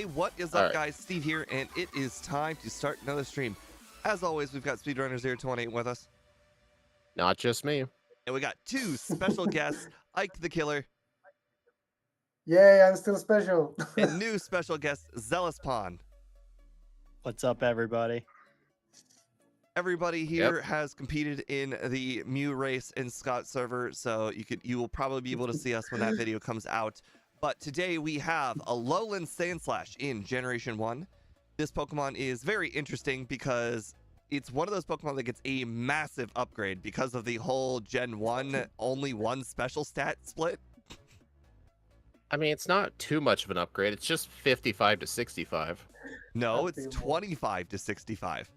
Hey, what is All up, right. guys? Steve here, and it is time to start another stream. As always, we've got Speedrunners028 with us, Not just me. and we got two special guests, Ike the Killer, Yay, I'm still special. and new special guest, Zealous Pond. What's up, everybody? Everybody here has competed in the Mew race in Scott server, so you will probably be able to see us when that video comes out. But today we have Alolan Sandslash in Generation 1. This Pokemon is very interesting because it's one of those Pokemon that gets a massive upgrade because of the whole Gen 1 only one special stat split. I mean, it's not too much of an upgrade. It's just 55 to 65. No, That'd it's be more. 25 to 65.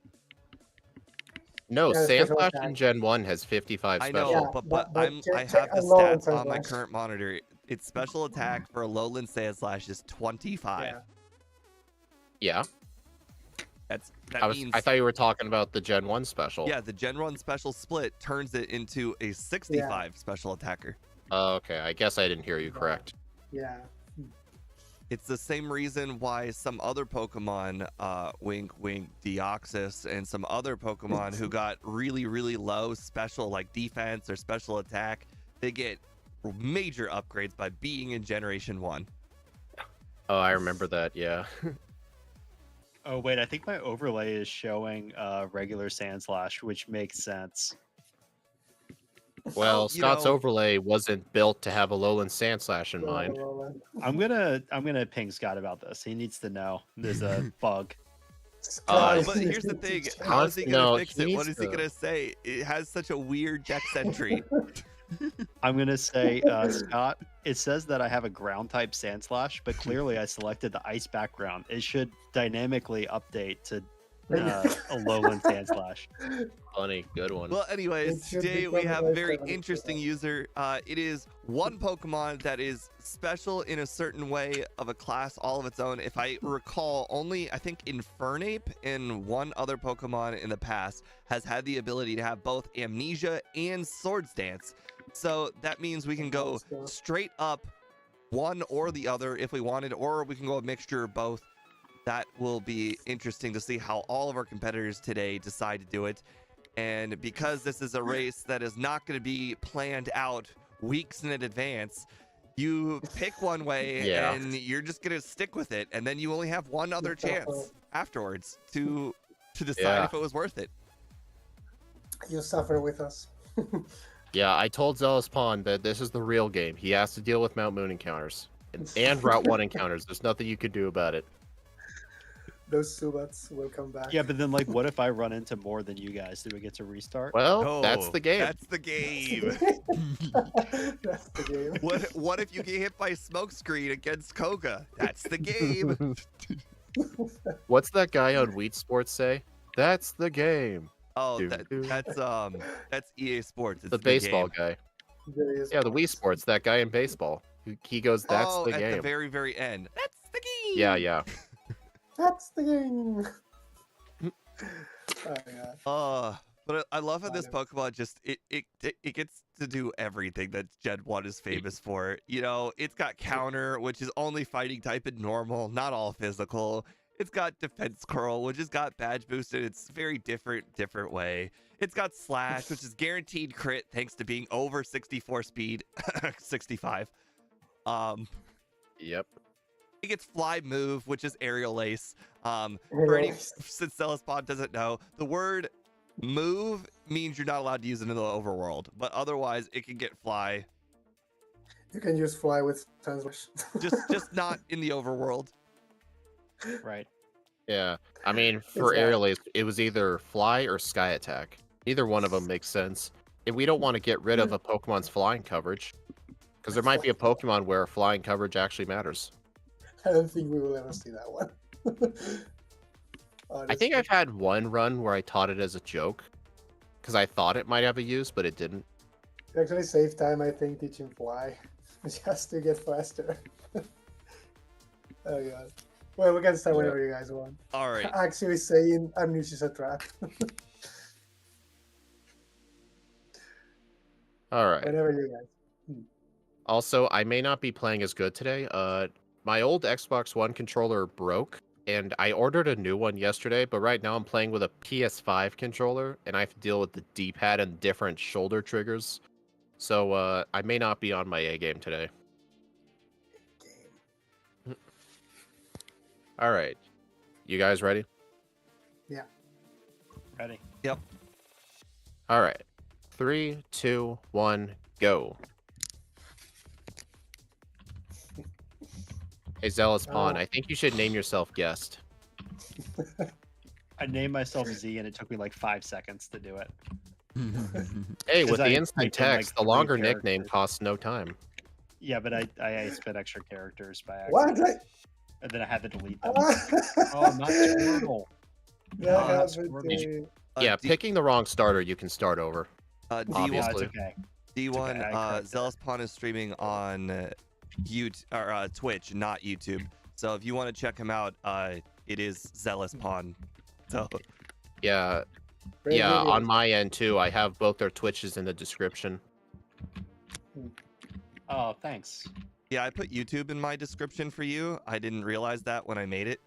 No, Yeah, special Sandslash attack. in Gen 1 has 55 I special. know, Yeah, but but I check have the Alolan stats on my Sandslash. current monitor. Its special attack for Alolan Sandslash is 25. Yeah. Yeah, That means I thought you were talking about the Gen 1 special. yeah, the Gen 1 special split turns it into a 65 special attacker. Okay, I guess I didn't hear you correct. Yeah. It's the same reason why some other Pokemon, Wink Wink, Deoxys, and some other Pokemon who got really, really low special like defense or special attack, they get major upgrades by being in Generation 1. Oh, I remember that, yeah. Oh, wait, I think my overlay is showing regular Sandslash, which makes sense. Well, you Scott's know- overlay wasn't built to have Alolan Sandslash in mind. Alolan. I'm gonna ping Scott about this. He needs to know there's a bug. Scott But is here's the teaching thing: Scott. how is he gonna No, fix he it? What needs is he to- gonna say? It has such a weird dex entry. I'm gonna say, Scott, it says that I have a ground type Sandslash, but clearly I selected the ice background. It should dynamically update to Alolan Sandslash. Funny, good one. Well, anyways, It should today we become have a a very 7. interesting user. It is one Pokemon that is special in a certain way of a class all of its own. If I recall, only I think Infernape and one other Pokemon in the past has had the ability to have both Amnesia and Swords Dance. So that means we can go straight up one or the other if we wanted, or we can go a mixture of both. That will be interesting to see how all of our competitors today decide to do it. And because this is a race that is not going to be planned out weeks in advance, you pick one way Yeah. and you're just going to stick with it. And then you only have one other chance afterwards to decide Yeah. if it was worth it. You suffer with us. Yeah, I told Zealous Pond that this is the real game. He has to deal with Mount Moon encounters. And Route 1 encounters. There's nothing you could do about it. Those Subats will come back. Yeah, but then like, what if I run into more than you guys? Do we get to restart? Well, that's the game. That's the game. That's the game. What if you get hit by Smokescreen against Koga? That's the game. What's that guy on Wheat Sports say? That's the game. Oh, Doo, that's doo. that's EA Sports. It's The the baseball game. guy. There is Yeah, the Wii Sports, that guy in baseball. He goes, that's oh, the at game. the very, very end. That's the game. Yeah. That's the game. Oh, yeah. But I love how this Got Pokemon just it gets to do everything that Gen 1 is famous for. You know, it's got counter, which is only fighting type and normal, not all physical. It's got defense curl, which has got badge boosted. It's very different way. It's got slash, which is guaranteed crit thanks to being over 64 speed, 65. Yep. It gets fly move, which is aerial ace. For any, Anyways, since Celespod doesn't know, the word move means you're not allowed to use it in the overworld, but otherwise it can get fly, you can use fly with Sandslash. just not in the overworld. Right. Yeah. I mean, for that. aerial ace, it was either fly or sky attack. Neither one of them makes sense. And we don't want to get rid of a Pokemon's flying coverage. Because there might be a Pokemon where flying coverage actually matters. I don't think we will ever see that one. I think I've had one run where I taught it as a joke. Because I thought it might have a use, but it didn't. You actually save time, I think, teaching fly. Just to get faster. Oh god. Well, we can start Yeah. whenever you guys want. All right. Actually saying Amnesia's a trap. All right. Whenever you guys. Also, I may not be playing as good today. my old Xbox One controller broke, and I ordered a new one yesterday, but right now I'm playing with a PS5 controller, and I have to deal with the D-pad and different shoulder triggers. So I may not be on my A game today. All right. You guys ready? Ready? Yep. All right. 3, 2, 1, go. Hey, Zealous Pawn, I think you should name yourself Guest. I named myself Z, and it took me like 5 seconds to do it. Hey, with 'Cause the I instant typed in, like, text, the 3 longer nickname characters. costs no time. Yeah, but I spent extra characters by accident, What? and then I had to delete them. Ah, Oh, not Squirtle. that Oh, that's happened Squirtle. to me. Yeah, picking the wrong starter, you can start over. D1, No, it's Obviously. okay. D1, okay, I corrected it. Zealous Pawn is streaming on YouTube or Twitch, not YouTube. So if you want to check him out, it is Zealous Pawn. So Yeah, Great yeah. video. On my end too, I have both their Twitches in the description. Oh, thanks. yeah, I put YouTube in my description for you. I didn't realize that when I made it.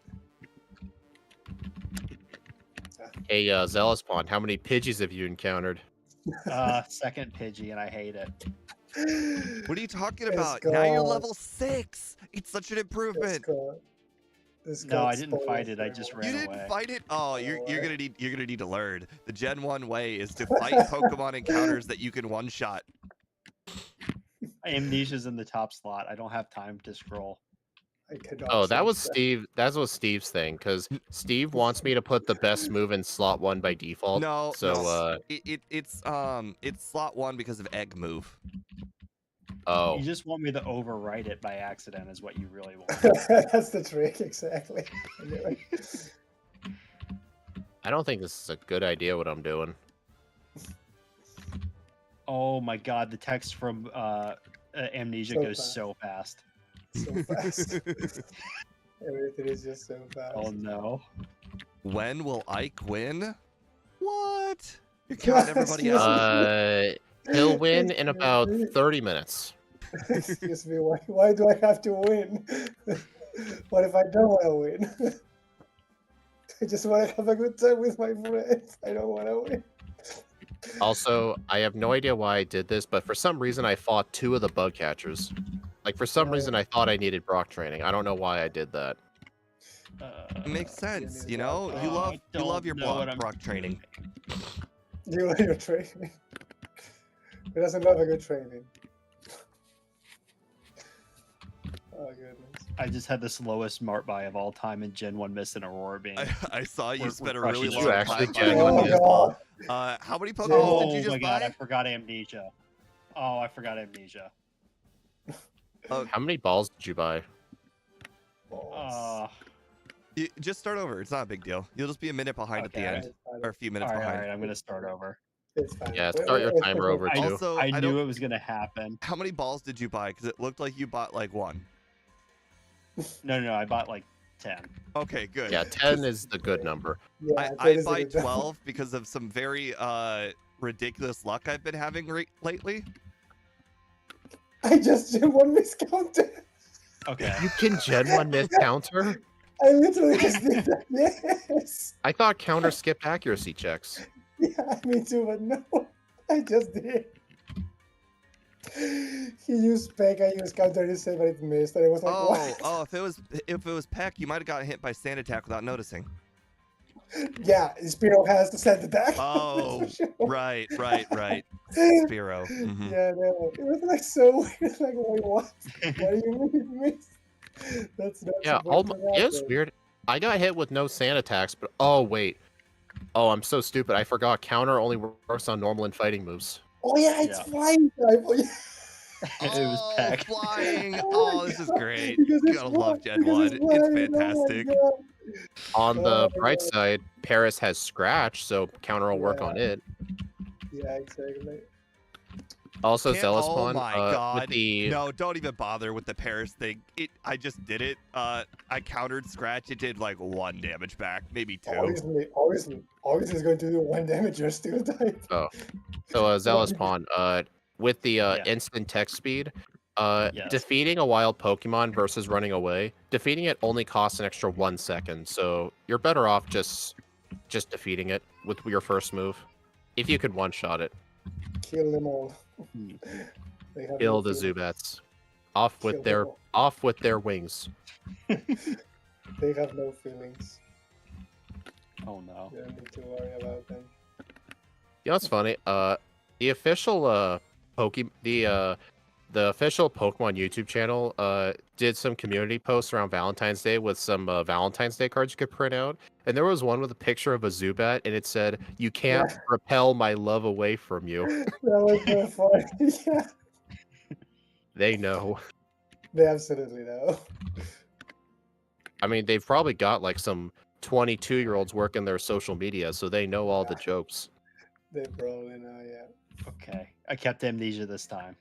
Hey, Zealous Pawn, how many Pidgeys have you encountered? Second Pidgey, and I hate it. What are you talking It's about? Now you're gone. level 6. It's such an improvement. No, I didn't fight it. I just You ran didn't away. fight it? Oh, you're No gonna way. need to learn. The Gen 1 way is to fight Pokemon encounters that you can one-shot. Amnesia's in the top slot. I don't have time to scroll. I cannot Oh, that change was Steve. That was Steve's thing, because Steve wants me to put the best move in slot 1 by default. No, So, no. It's slot 1 because of egg move. Oh, You just want me to overwrite it by accident, is what you really want. That's the trick, exactly. Anyway. I don't think this is a good idea. What I'm doing. Oh my god, the text from Amnesia So goes fast. so fast. So fast. Everything is just so fast. Oh no. When will Ike win? What? You're counting everybody Excuse out. He'll win in Excuse about me. 30 minutes. Excuse me, why do I have to win? What if I don't want to win? I just want to have a good time with my friends. I don't want to win. Also, I have no idea why I did this, but for some reason I fought 2 of the bug catchers. Like, for some reason I thought I needed Brock training. I don't know why I did that. It makes sense, need you know. Brock. You I love don't your know what I'm Brock training. You want your training. Who doesn't love a good training? Oh goodness. I just had the slowest Mart buy of all time in Gen 1 Mist and Aurora Beam. I saw you We're spent a crushing really it. long You actually time did. buying Oh one of these. god. How many Pokeballs Oh did you just my god, I buy? forgot Amnesia. Oh, I forgot Amnesia. How many balls did you buy? Balls. Just start over. It's not a big deal. You'll just be a minute behind at the Okay. end, It's fine. or a few minutes Alright, behind. alright, I'm gonna start over. It's fine. Yeah, Wait, start your wait, timer wait. over I- too. Also, I I knew don't. it was gonna happen. How many balls did you buy? Because it looked like you bought like 1. No, I bought like 10. Okay, good. Yeah, 10 is the good number. Yeah, I that is a buy good job. 12 because of some very ridiculous luck I've been having lately. I just did one miscounted. Okay. You can Gen 1 miss counter? I literally just did that. Yes. I thought counter skipped accuracy checks. Yeah, me too, but no. I just did. He used Peck, I used counter to say, but it missed, and I was like, what? Oh, if it was Peck, you might have gotten hit by sand attack without noticing. Yeah, Spiro has the sand attack. Oh, That's for sure. right. Spiro. Mhm. Yeah, no, it was like so weird. Like, wait, what? What do you mean it missed? That's not Yeah, supposed to it was happen. weird. I got hit with no sand attacks, but oh wait. Oh, I'm so stupid. I forgot counter only works on normal and fighting moves. Oh yeah, it's Yeah. flying type. Oh, yeah. It was Oh, Peck. flying. Oh Oh, my this is God, great. because You it's gotta love flying, Gen because 1. it's It's flying. Oh my fantastic. God. On the Oh, bright yeah. side, Paris has scratch, so counter will work on it. Yeah, exactly. Also, Zealous Oh Pawn, my with god. the No, don't even bother with the Paris thing. I just did it. I countered scratch. It did like 1 damage back, maybe 2. Obviously it's going to do 1 damage. You're still type. so Zealous Pawn, with the Yeah. instant text speed, Yes. Defeating a wild Pokemon versus running away, defeating it only costs an extra 1 second, so you're better off just defeating it with your first move. If you could one-shot it. Kill them all. Hmm. They have Kill no the feelings. Zubats. Off Kill with them their wings. They have no feelings. Oh no. You don't need to worry about them. You know what's funny? The official the official Pokemon YouTube channel did some community posts around Valentine's Day with some Valentine's Day cards you could print out. And there was one with a picture of a Zubat, and it said, "You can't repel my love away from you." That was so funny. Yeah, They know. they absolutely know. I mean, they've probably got like some 22-year-olds working their social media, so they know all the jokes. They probably know, yeah. Okay. I kept amnesia this time.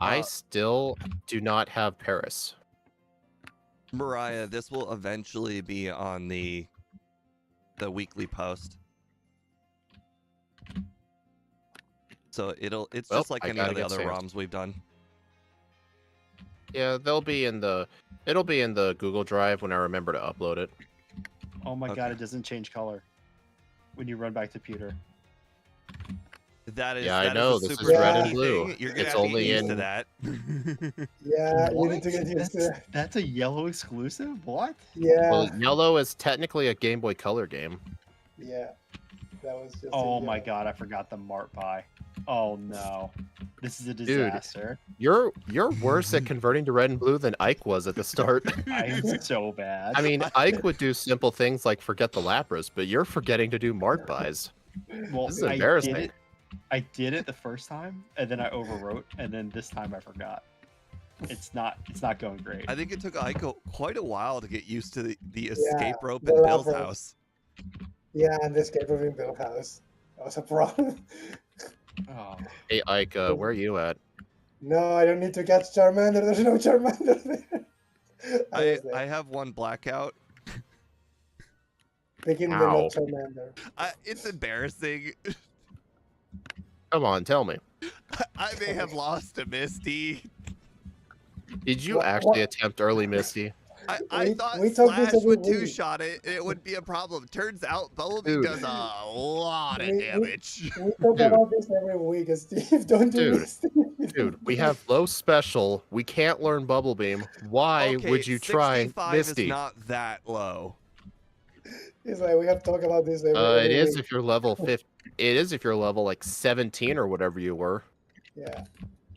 I still do not have Paris. Mariah, this will eventually be on the weekly post. So it's Well, just like I any gotta of the get other Sam. ROMs we've done. Yeah, it'll be in the Google Drive when I remember to upload it. Oh my Okay. god, it doesn't change color when you run back to pewter. That is Yeah, I that is know, a this is super red and sneaky blue. thing. You're gonna It's have to only get used to in- that. Yeah, you What? need to get used to that. That's a yellow exclusive? What? Yeah, Well, yellow is technically a Game Boy Color game. yeah. That was just. Oh my god, I forgot the Mart Pie. Oh no. This is a disaster. You're worse at converting to red and blue than Ike was at the start. I'm so bad. I mean, Ike would do simple things like forget the Lapras, but you're forgetting to do Mart buys. well, This is I embarrassing. did it the first time, and then I overwrote, and then this time I forgot. It's not going great. I think it took Aiko quite a while to get used to the escape rope the in Bill's Lapras. house. Yeah, and the escape room in Bill House. That was a problem. Oh. Hey, Ike, where are you at? No, I don't need to catch Charmander. There's no Charmander there. I was there. I have one Blackout. Picking the Ow. not Charmander. It's embarrassing. Come on, tell me. I may have lost to Misty. Did you What- actually what- attempt early Misty? I thought we talk this Slash every would week. two-shot it, and it wouldn't be a problem. Turns out Bumblebee Dude. does a lot of We- damage. We talk Dude. about this every week, Steve. Don't do Dude. this. Steve. Dude, we have low special. We can't learn Bubble Beam. Why Okay, would you try 65 Misty? is not that low. It's like we have to talk about this every, It every is week. if you're level 50. It is if you're level like 17 or whatever you were. Yeah.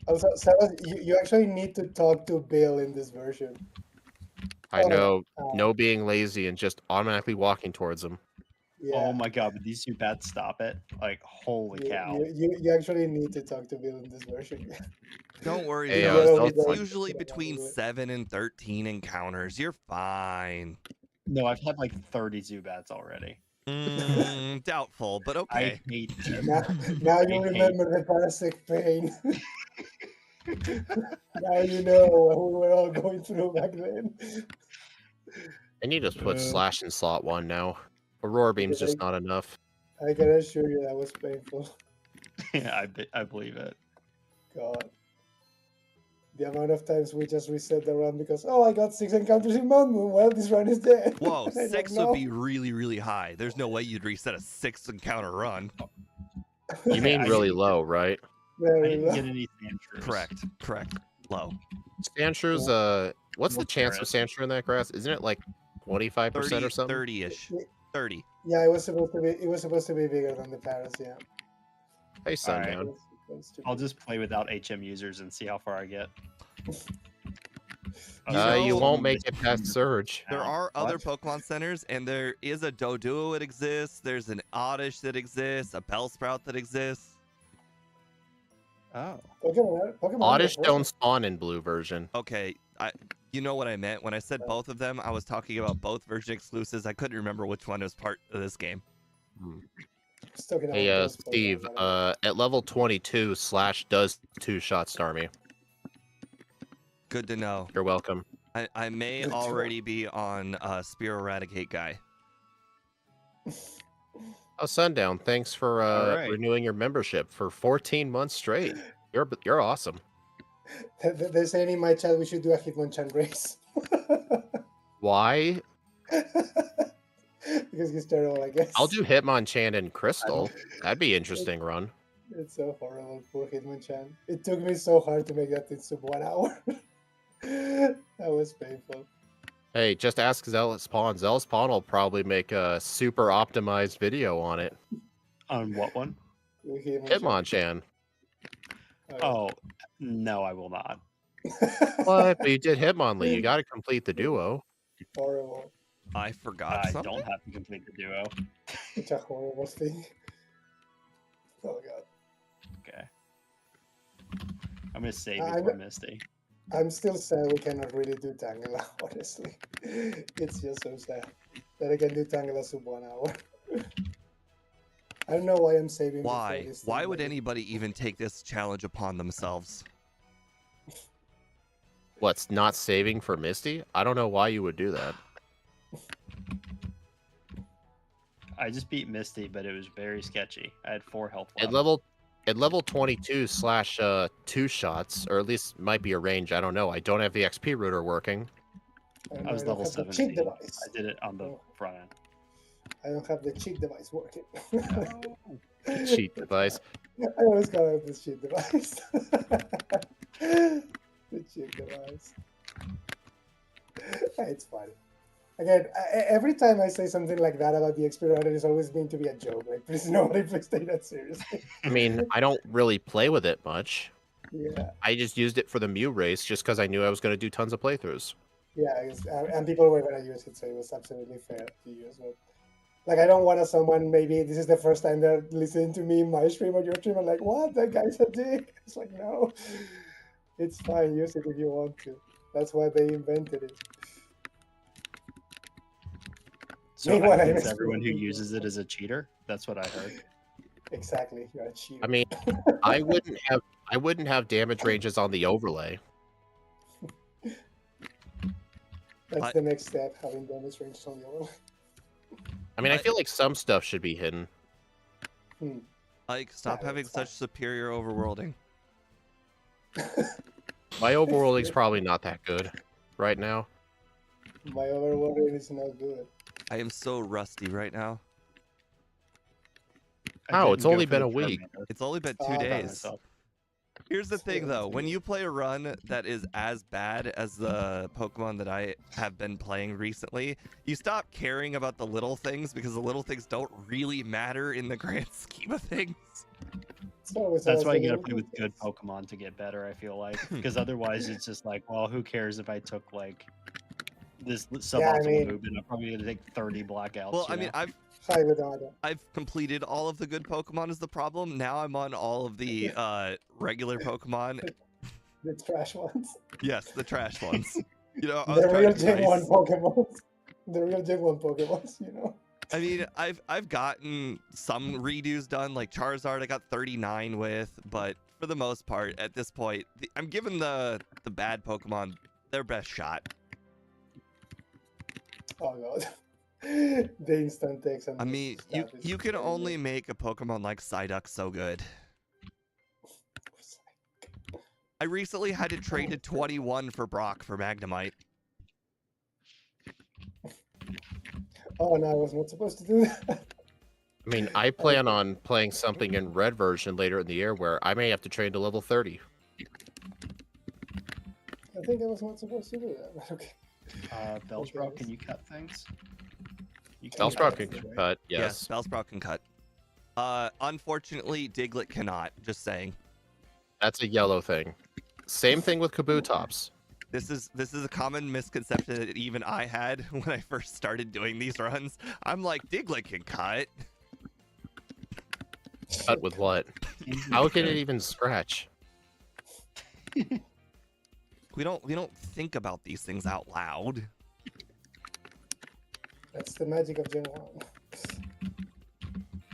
Also, Sarah, you actually need to talk to Bill in this version. I Oh, know, uh, no being lazy and just automatically walking towards him. Yeah. Oh my god, but these two bats stop it. Like, holy you, cow. you actually need to talk to Bill in this version. Don't worry, Hey, Bill. don't It's worry. usually Yeah, between don't do it. 7 and 13 encounters. You're fine. No, I've had like 30 Zubats already. Doubtful, but I okay. hate them. Now I you hate- remember the parasitic pain. Now you know what we were all going through back then. I need to put Slash in slot 1 now. Aurora Beam's just not enough. I can assure you that was painful. Yeah, I believe it. God. The amount of times we just reset the run because, oh, I got 6 encounters in Moon Moon. Well, this run is dead. Whoa, And I'm 6 like, would "No." be really, really high. There's no way you'd reset a 6 encounter run. You mean I really didn't- low, right? I Very didn't low. get any Sandshrews. Correct. Low. Sandshrews, what's the Look chance for of it. Sandshrew in that grass? Isn't it like 25% or something? 30-ish. 30. Yeah, it was supposed to be bigger than the Paris, yeah. Hey, Sundown. Alright. It was supposed to I'll be. just play without HM users and see how far I get. You know- won't make it past Surge. There are other What? Pokemon centers, and there is a Doduo that exists. There's an Oddish that exists. A Bellsprout that exists. Oh. Pokemon Oddish are don't spawn in blue version. Okay, you know what I meant when I said both of them. I was talking about both version exclusives. I couldn't remember which one was part of this game. just talking Hey, about those Pokemon, Steve, whatever. at level 22, Slash does 2-shot star me. Good to know. You're welcome. I may Good to know. already be on Spear Eradicate guy. Oh, Sundown, thanks for Alright. renewing your membership for 14 months straight. You're awesome. They're saying in my chat we should do a Hitmonchan race. Why? Because he's terrible, I guess. I'll do Hitmonchan and Crystal. That'd be interesting run. It's so horrible, poor Hitmonchan. It took me so hard to make that in sub 1 hour. That was painful. Hey, just ask Zealous Pawn. Zealous Pawn will probably make a super optimized video on it. On what one? With Hitmonchan. Hitmonchan. Oh, no, I will not. What? But you did Hitmonlee. You got to complete the duo. Horrible. I forgot I something. don't have to complete the duo. Such a horrible thing. Oh god. Okay. I'm gonna save I it for Misty. I'm still sad we cannot really do Tangela, honestly. It's just so sad that I can do Tangela sub 1 hour. I don't know why I'm saving. Why? Before this Why thing, would like- anybody even take this challenge upon themselves? What's not saving for Misty? I don't know why you would do that. I just beat Misty, but it was very sketchy. I had 4 health At left. level 22 slash 2 shots, or at least might be a range. I don't know. I don't have the XP router working. I was don't level have the cheat 17. device. I did it on the front end. I don't have the cheat device working. Cheat device. I always call it the cheat device. The cheat device. It's funny. Again, every time I say something like that about the XP router, it's always going to be a joke. Like, please, nobody please take that seriously. I mean, I don't really play with it much. Yeah, I just used it for the Mew race just because I knew I was going to do tons of playthroughs. yeah, and people were going to use it, so it was absolutely fair to use. But like, I don't want someone, maybe this is the first time they're listening to me in my stream or your stream, and like, what? That guy's a dick. It's like, no, it's fine. Use it if you want to. That's why they invented it. So Meanwhile, I I think was- everyone who uses it is a cheater. That's what I heard. Exactly, you're a cheater. I mean, I wouldn't have damage ranges on the overlay. That's the next step, having damage range on your own. I mean, I feel like some stuff should be hidden. Like, stop Yeah, having it's fine. such superior overworlding. My overworlding's probably not that good right now. My overworlding is not good. I am so rusty right now. I How? didn't It's go only for been the a week. Charmander. It's only been Oh, 2 I got days. myself. Here's the thing, Yeah, though. that's When good. you play a run that is as bad as the Pokemon that I have been playing recently, you stop caring about the little things because the little things don't really matter in the grand scheme of things. That's why you gotta play with good Pokemon to get better, I feel like. Hmm. Because otherwise it's just like, well, who cares if I took like this Yeah, suboptimal I mean- move and I'm probably gonna take 30 blackouts. Well, you I mean, know? I've completed all of the good Pokemon is the problem. Now I'm on all of the regular Pokemon. The trash ones. Yes, the trash ones. You know, I was The trying real to be Gen 1 nice. Pokemon. The real Gen 1 Pokemon, you know? I mean, I've gotten some redos done, like Charizard I got 39 with, but for the most part, at this point, I'm giving the bad Pokemon their best shot. Oh god. The instant takes and I mean, stuff is you can crazy. only make a Pokemon like Psyduck so good. I recently had to trade to 21 for Brock for Magnemite. Oh no, I was not supposed to do that. I mean, I plan on playing something in red version later in the year where I may have to train to level 30. I think I was not supposed to do that, but okay. Bellsprout, can you cut things? You Bellsprout cut can things, right? cut, yes. Bellsprout can cut. Unfortunately, Diglett cannot. Just saying. That's a yellow thing. Same thing with Kabutops. This is a common misconception that even I had when I first started doing these runs. I'm like, Diglett can cut. Cut with what? How can it even scratch? We don't think about these things out loud. That's the magic of Gen 1.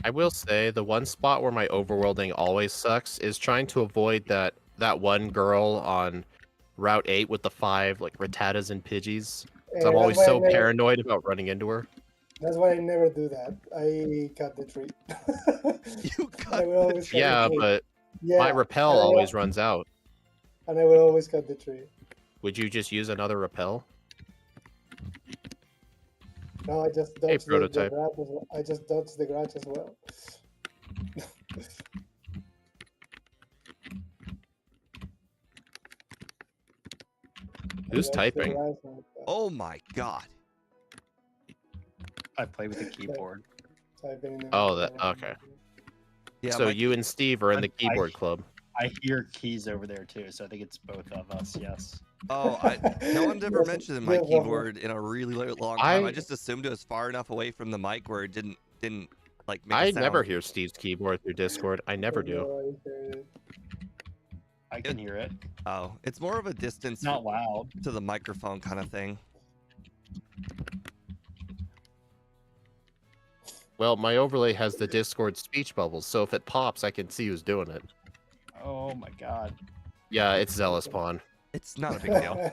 I will say the one spot where my overworlding always sucks is trying to avoid that one girl on Route 8 with the 5 like Rattatas and Pidgeys. 'Cause I'm that's always why I so never- paranoid about running into her. That's why I never do that. I cut the tree. You I cut will the always cut the Yeah, tree. but Yeah, my repel and I- always runs out. and I will always cut the tree. Would you just use another repel? No, I just Hey, dodge the prototype. grab as well. I just dodge the garage as well. Who's I dodge the typing? garage and Oh my god. I play with the keyboard. typing in the Oh, that middle. okay. Yeah, So my you and Steve are in the I- keyboard club. I hear keys over there too, so I think it's both of us. Yes. Oh, no one's ever Yes, mentioned my yes, Waffle. keyboard in a really long time. I I- just assumed it was far enough away from the mic where it didn't like make a I sound. never hear Steve's keyboard through Discord. I never do. No, I heard it. I can hear it. Oh, it's more of a distance It's not loud. to the microphone kind of thing. Well, my overlay has the Discord speech bubbles, so if it pops, I can see who's doing it. Oh my god. Yeah, it's Zealous Pawn. It's not a big deal.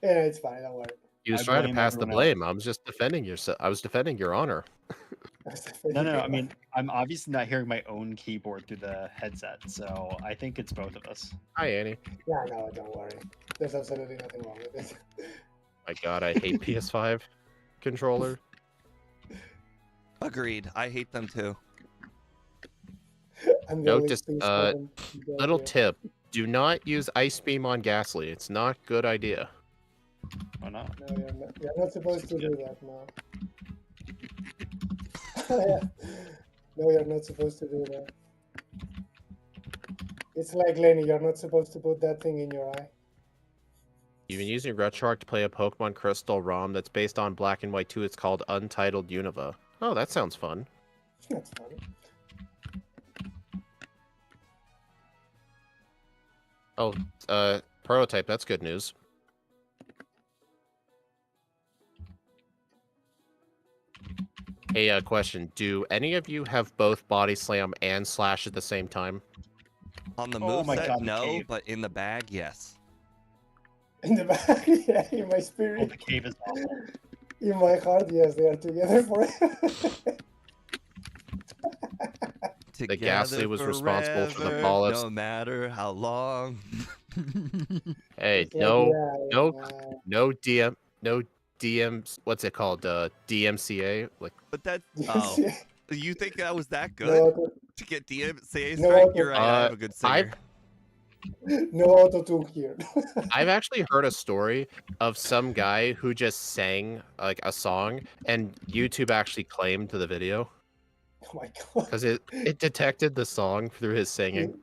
Yeah, it's fine. Don't worry. He was I trying to blame pass the everyone blame. I was just defending yourself. I was defending your honor. No. I mean, I'm obviously not hearing my own keyboard through the headset, so I think it's both of us. Hi, Annie. Yeah, no, don't worry. There's absolutely nothing wrong with it. My God, I hate PS5 controller. Agreed. I hate them too. I'm No, going just, to Little tip: do not use Ice Beam on Ghastly. It's not a good idea. Why not? No, you're not supposed to do that. No. No, you're not supposed to do that. It's like Lenny. You're not supposed to put that thing in your eye. You've been using RetroArch to play a Pokemon Crystal ROM that's based on Black and White 2. It's called Untitled Unova. Oh, that sounds fun. That's funny. Oh, prototype. That's good news. Hey, question. Do any of you have both Body Slam and Slash at the same time? On the Oh my moveset, God, the no, cave. but in the bag, yes. In the back, yeah, in my Oh, spirit. the cave is awful. In my heart, yes, they are together forever. Together Ghastly was responsible for the forever, Paulus. no matter how long. Hey, It's like, no, yeah, no DMs. What's it called? DMCA. Like, But that, yeah. oh, you think that was that good No, to get DMCA No, strike? You're right. I have uh, a good singer. no auto-tune here. I've actually heard a story of some guy who just sang like a song, and YouTube actually claimed the video Oh my god. because it detected the song through his singing.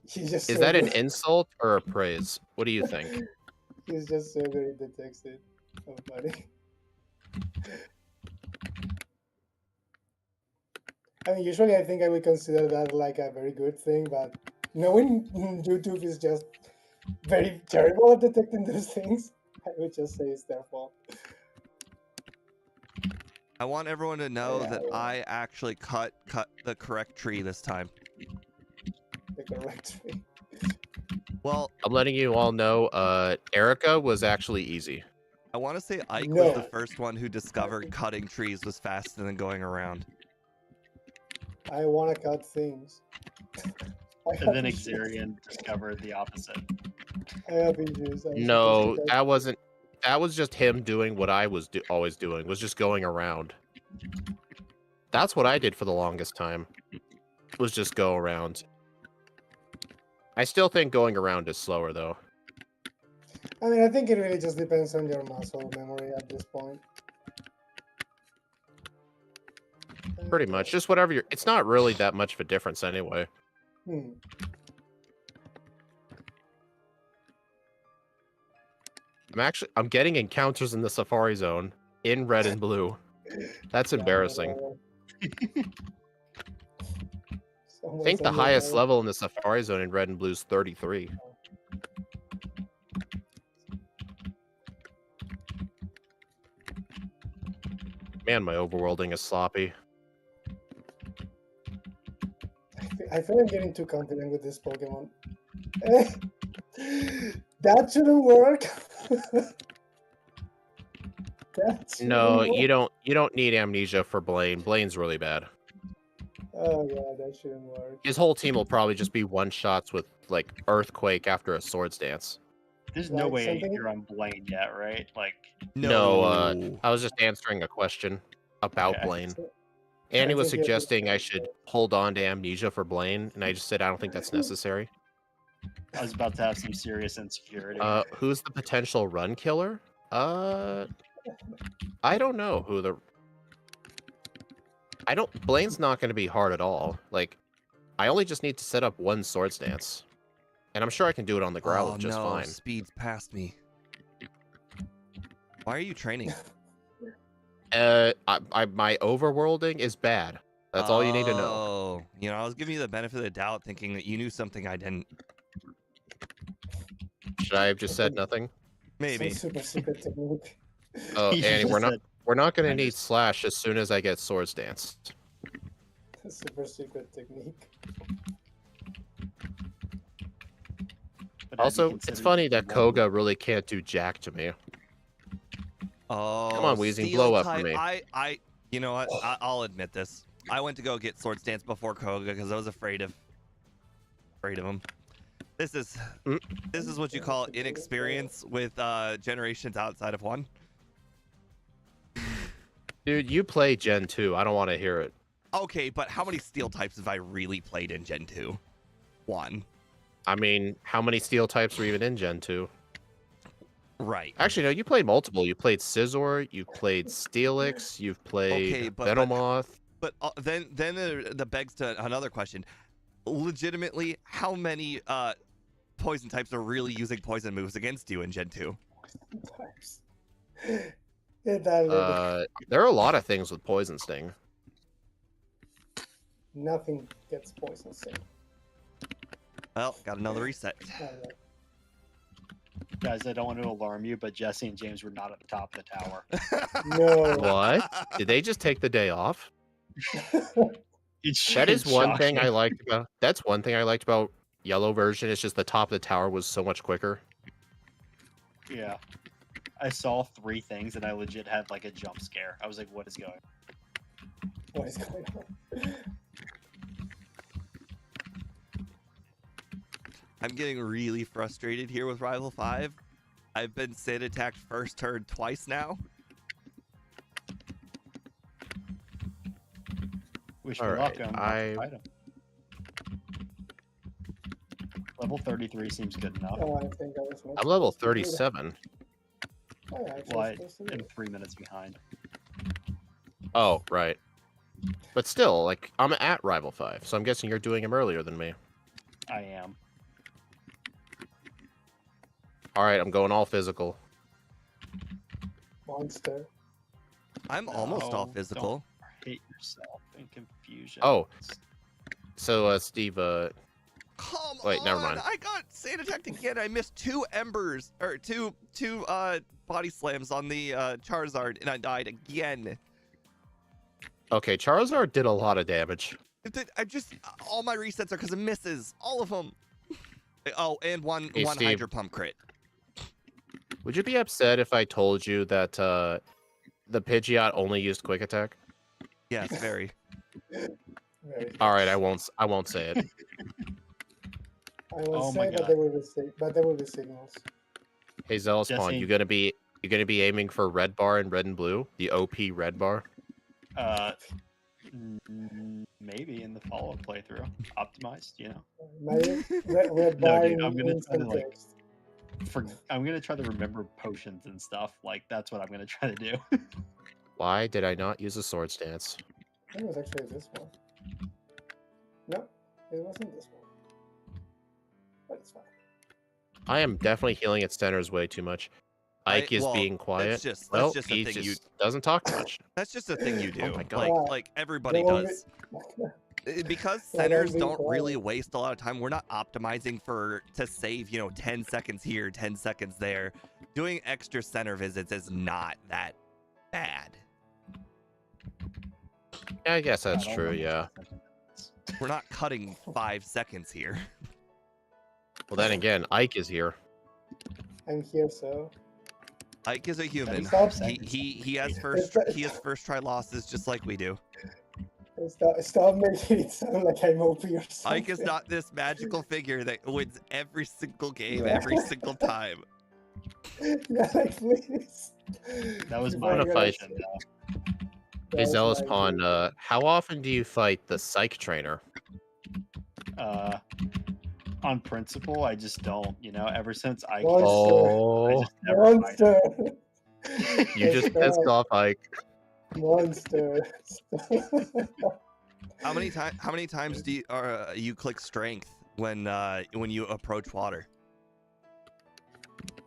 He's just Is so that an good. insult or a praise? What do you think? He's just so good at the text it. So funny. I mean, usually I think I would consider that like a very good thing, but knowing YouTube is just very terrible at detecting those things, I would just say it's their fault. I want everyone to know Yeah, that yeah. I actually cut the correct tree this time. The correct way. Well, I'm letting you all know. Erica was actually easy. I want to say Ike No. was the first one who discovered cutting trees was faster than going around. I want to cut things. And then Xerion discovered the opposite. I have issues. I'm No, supposed to cut- that wasn't. That was just him doing what I was always doing. Was just going around. That's what I did for the longest time. Was just go around. I still think going around is slower though. I mean, I think it really just depends on your muscle memory at this point. Pretty much, just whatever you're. It's not really that much of a difference anyway. Hmm. I'm getting encounters in the Safari Zone in red and blue. That's embarrassing. I think the highest level in the Safari Zone in red and blue is 33. Man, my overworlding is sloppy. I feel I'm getting too confident with this Pokemon. That shouldn't work. That No, shouldn't you don't need amnesia for Blaine. Blaine's really bad. Oh yeah, that shouldn't work. His whole team will probably just be one shots with like Earthquake after a Swords Dance. There's no Like way something- you're on Blaine yet, right? Like, No, I was just answering a question about Okay. Blaine. So- Annie I was think you have to suggesting I say should so. hold on to Amnesia for Blaine, and I just said I don't think that's necessary. I was about to have some serious insecurity. Who's the potential run killer? I don't know who the. Blaine's not going to be hard at all. Like, I only just need to set up one Swords Dance, and I'm sure I can do it on the Growlithe just no, fine. Speed's past me. Why are you training? My overworlding is bad. That's all you need to know. Oh, you know, I was giving you the benefit of the doubt, thinking that you knew something I didn't. Should I have just said nothing? Maybe. Some super secret technique. Oh, You Annie, just said- we're not going to I'm need just- Slash as soon as I get Swords Dance. Super secret technique. but have you Also, it's considered funny that one- Koga really can't do jack to me. Oh, Come on, Weezing, steel blow up for type. me. You know what? I'll admit this. I went to go get Swords Dance before Koga because I was afraid of him. This is what you call inexperience with generations outside of one. Dude, you play Gen 2. I don't want to hear it. Okay, but how many steel types have I really played in Gen 2? One. I mean, how many steel types were even in Gen 2? Right. Actually, no, you played multiple. You played Scizor, you played Steelix, you've played Okay, but- Venomoth. But then the begs to another question. Legitimately, how many poison types are really using poison moves against you in Gen 2? Types. Yeah, that There are a lot of things with Poison Sting. nothing gets poison sting. Well, got another reset. Alright. Guys, I don't want to alarm you, but Jesse and James were not at the top of the tower. No. What? Did they just take the day off? It's That is one thing I shocking. liked about. That's one thing I liked about Yellow version. It's just the top of the tower was so much quicker. Yeah. I saw 3 things and I legit had like a jump scare. I was like, what is going on? What is going on? I'm getting really frustrated here with Rival 5. I've been Sid attacked first turn twice now. Wish me Alright, luck on I- item. Level 33 seems good enough. Oh, I think I was not I'm level supposed to do that. 37. Oh, yeah, actually Well, supposed to do I'm that. 3 minutes behind. Oh, right. But still, like, I'm at Rival 5, so I'm guessing you're doing him earlier than me. I am. Alright, I'm going all physical. Monster. I'm almost No, off physical. Hate yourself in confusion. Oh. So, Steve, Come Wait, on! never mind. I got sand attacked again. I missed 2 embers or two body slams on the Charizard, and I died again. okay, Charizard did a lot of damage. I just all my resets are because of misses, all of them. Oh, and one Hey, one Steve. Hydro Pump crit. Would you be upset if I told you that the Pidgeot only used Quick Attack? Yes, very. Very Alright, I won't say it. I will Oh my say, but God. there will be but there will be signals. Hey, Zealous Pawn, Jesse- you gonna be aiming for red bar and red and blue? The OP red bar? Maybe in the follow-up playthrough. Optimized, you know. Maybe red No, bar dude, in I'm gonna try to, instant like, text. I'm gonna try to remember potions and stuff. Like that's what I'm gonna try to do. Why did I not use a Swords Dance? I think it was actually this one. No, it wasn't this one. But it's fine. I am definitely healing at centers way too much. Ike is well, being quiet. That's just well, a he thing just doesn't talk much. That's just a thing you do. Oh my God. Like everybody Don't worry. does. Because Yeah, don't centers be don't really quiet. waste a lot of time. We're not optimizing to save, 10 seconds here, 10 seconds there. Doing extra center visits is not that bad. Yeah, I guess that's I don't true, remember yeah. potions. We're not cutting 5 seconds here. Well, then again, Ike is here. I'm here, so Ike is a human. Stop. He has It's- first try losses just like we do. Stop making it sound like I'm OP or something. Ike is not this magical figure that wins every single game, Yeah. every single time. Yeah, like please. That was If my I'm gonna question. say- though. that Hey, was Zealous my Pawn, thing. how often do you fight the Psych Trainer? On principle, I just don't. Ever since I Monster. Oh, I just never fight. Monster. you just pissed Stop. off Ike. Monster. How many times do you click strength when you approach water?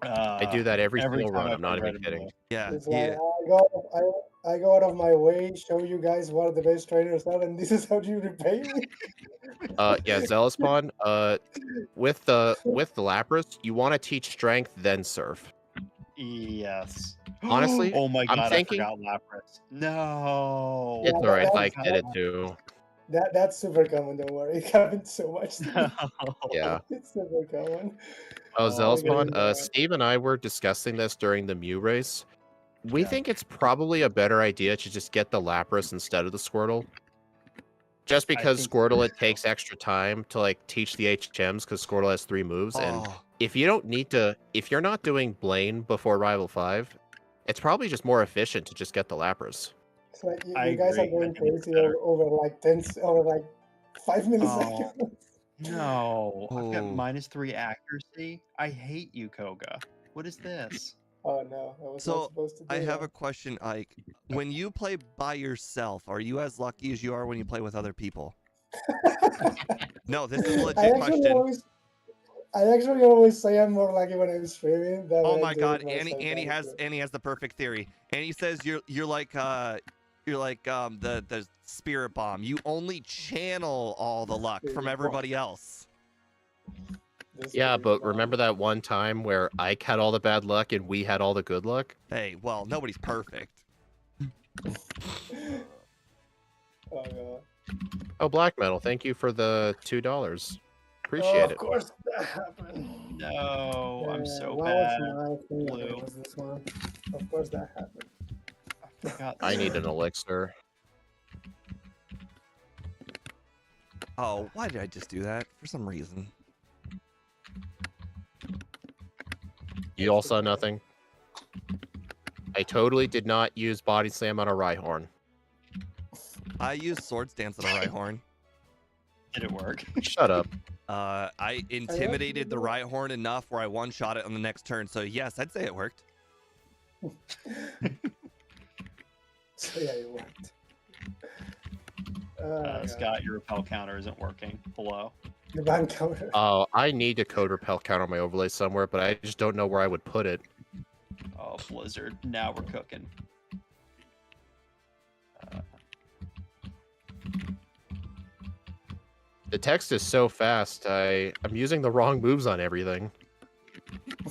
I do that every single time run. I I'm not play even Red and kidding. Blue. Yeah, It's yeah. like I go out of my way, show you guys what the best trainers are, and this is how you repay me. Yeah, Zealous Pawn, with the Lapras, you want to teach strength, then surf. Yes. Honestly, oh my I'm god, thinking- I forgot Lapras. No. It's Yeah, alright, that's- Ike did it too. That's super common. Don't worry, it happens so much. No. Yeah. It's super common. Oh, Oh, Zealous Pawn, yeah. Steve and I were discussing this during the Mew race. We Yeah. think it's probably a better idea to just get the Lapras instead of the Squirtle. Just because think Squirtle, so. it takes extra time to like teach the HMs because Squirtle has 3 moves, and Oh, if you're not doing Blaine before Rival 5, it's probably just more efficient to just get the Lapras. It's like I you guys are agree. I going think it's crazy better. over like 5 milliseconds. No. I've got Oh. -3 accuracy. I hate you, Koga. What is this? Oh no, I was So, not supposed to do I have a that. question, Ike. When you play by yourself, are you as lucky as you are when you play with other people? No, this is a legit question. I actually always say I'm more lucky when I'm streaming than Oh when my I'm doing god, it myself, Annie honestly. has the perfect theory. Annie says you're like the spirit bomb. You only channel all the luck from everybody else. This Yeah, is but fun. remember that one time where Ike had all the bad luck and we had all the good luck? Hey, well, nobody's perfect. Oh god. Oh, Black Metal, thank you for the $2. Appreciate Of it. course that happened. No, I'm so what bad. was my thing? Blue. What was this one? Of course that happened. I forgot. I need an elixir. Oh, why did I just do that? For some reason. You all saw nothing? I totally did not use Body Slam on a Rhyhorn. I used Sword Stance on a Rhyhorn. Did it work? Shut up. I intimidated the Rhyhorn enough where I one-shot it on the next turn. So yes, I'd say it worked. So yeah, it worked. God. Scott, your repel counter isn't working. Hello. The ban counter. Oh, I need a code repel count on my overlay somewhere, but I just don't know where I would put it. Oh, Blizzard. Now we're cooking. The text is so fast, I'm using the wrong moves on everything.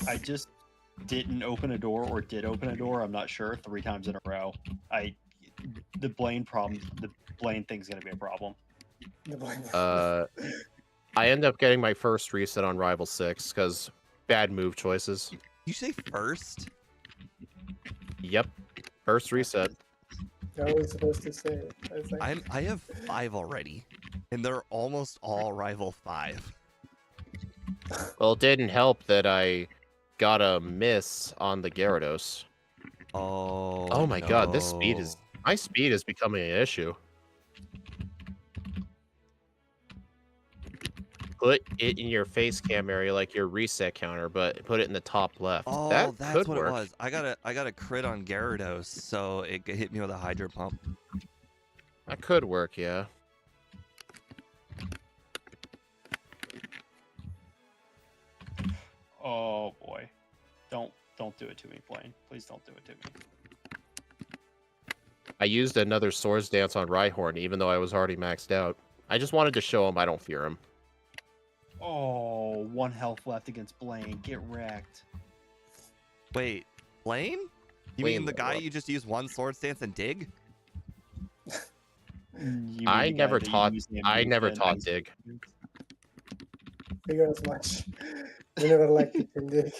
I just didn't open a door or did open a door. I'm not sure. 3 times in a row. The Blaine thing's gonna be a problem. The blind- I end up getting my first reset on Rival 6 because bad move choices. You say first? Yep, first reset. You're always supposed to say it. It's like, I have 5 already, and they're almost all rival 5. Well, it didn't help that I got a miss on the Gyarados. Oh my god, no. my speed is becoming an issue. Put it in your face cam area like your reset counter, but put it in the top left. Oh, that that's could what work. it was. I got a crit on Gyarados, so it hit me with a Hydro Pump. That could work, yeah. Oh boy. Don't do it to me, Blaine. Please don't do it to me. I used another Swords Dance on Rhyhorn, even though I was already maxed out. I just wanted to show him I don't fear him. Oh, 1 health left against Blaine. Get wrecked. Wait, Blaine? You Blaine mean the guy what? you just used 1 Sword Stance and dig? You mean I the guy never that you taught. use the I never amnesia taught and dig. figure as much. We never liked it in dig.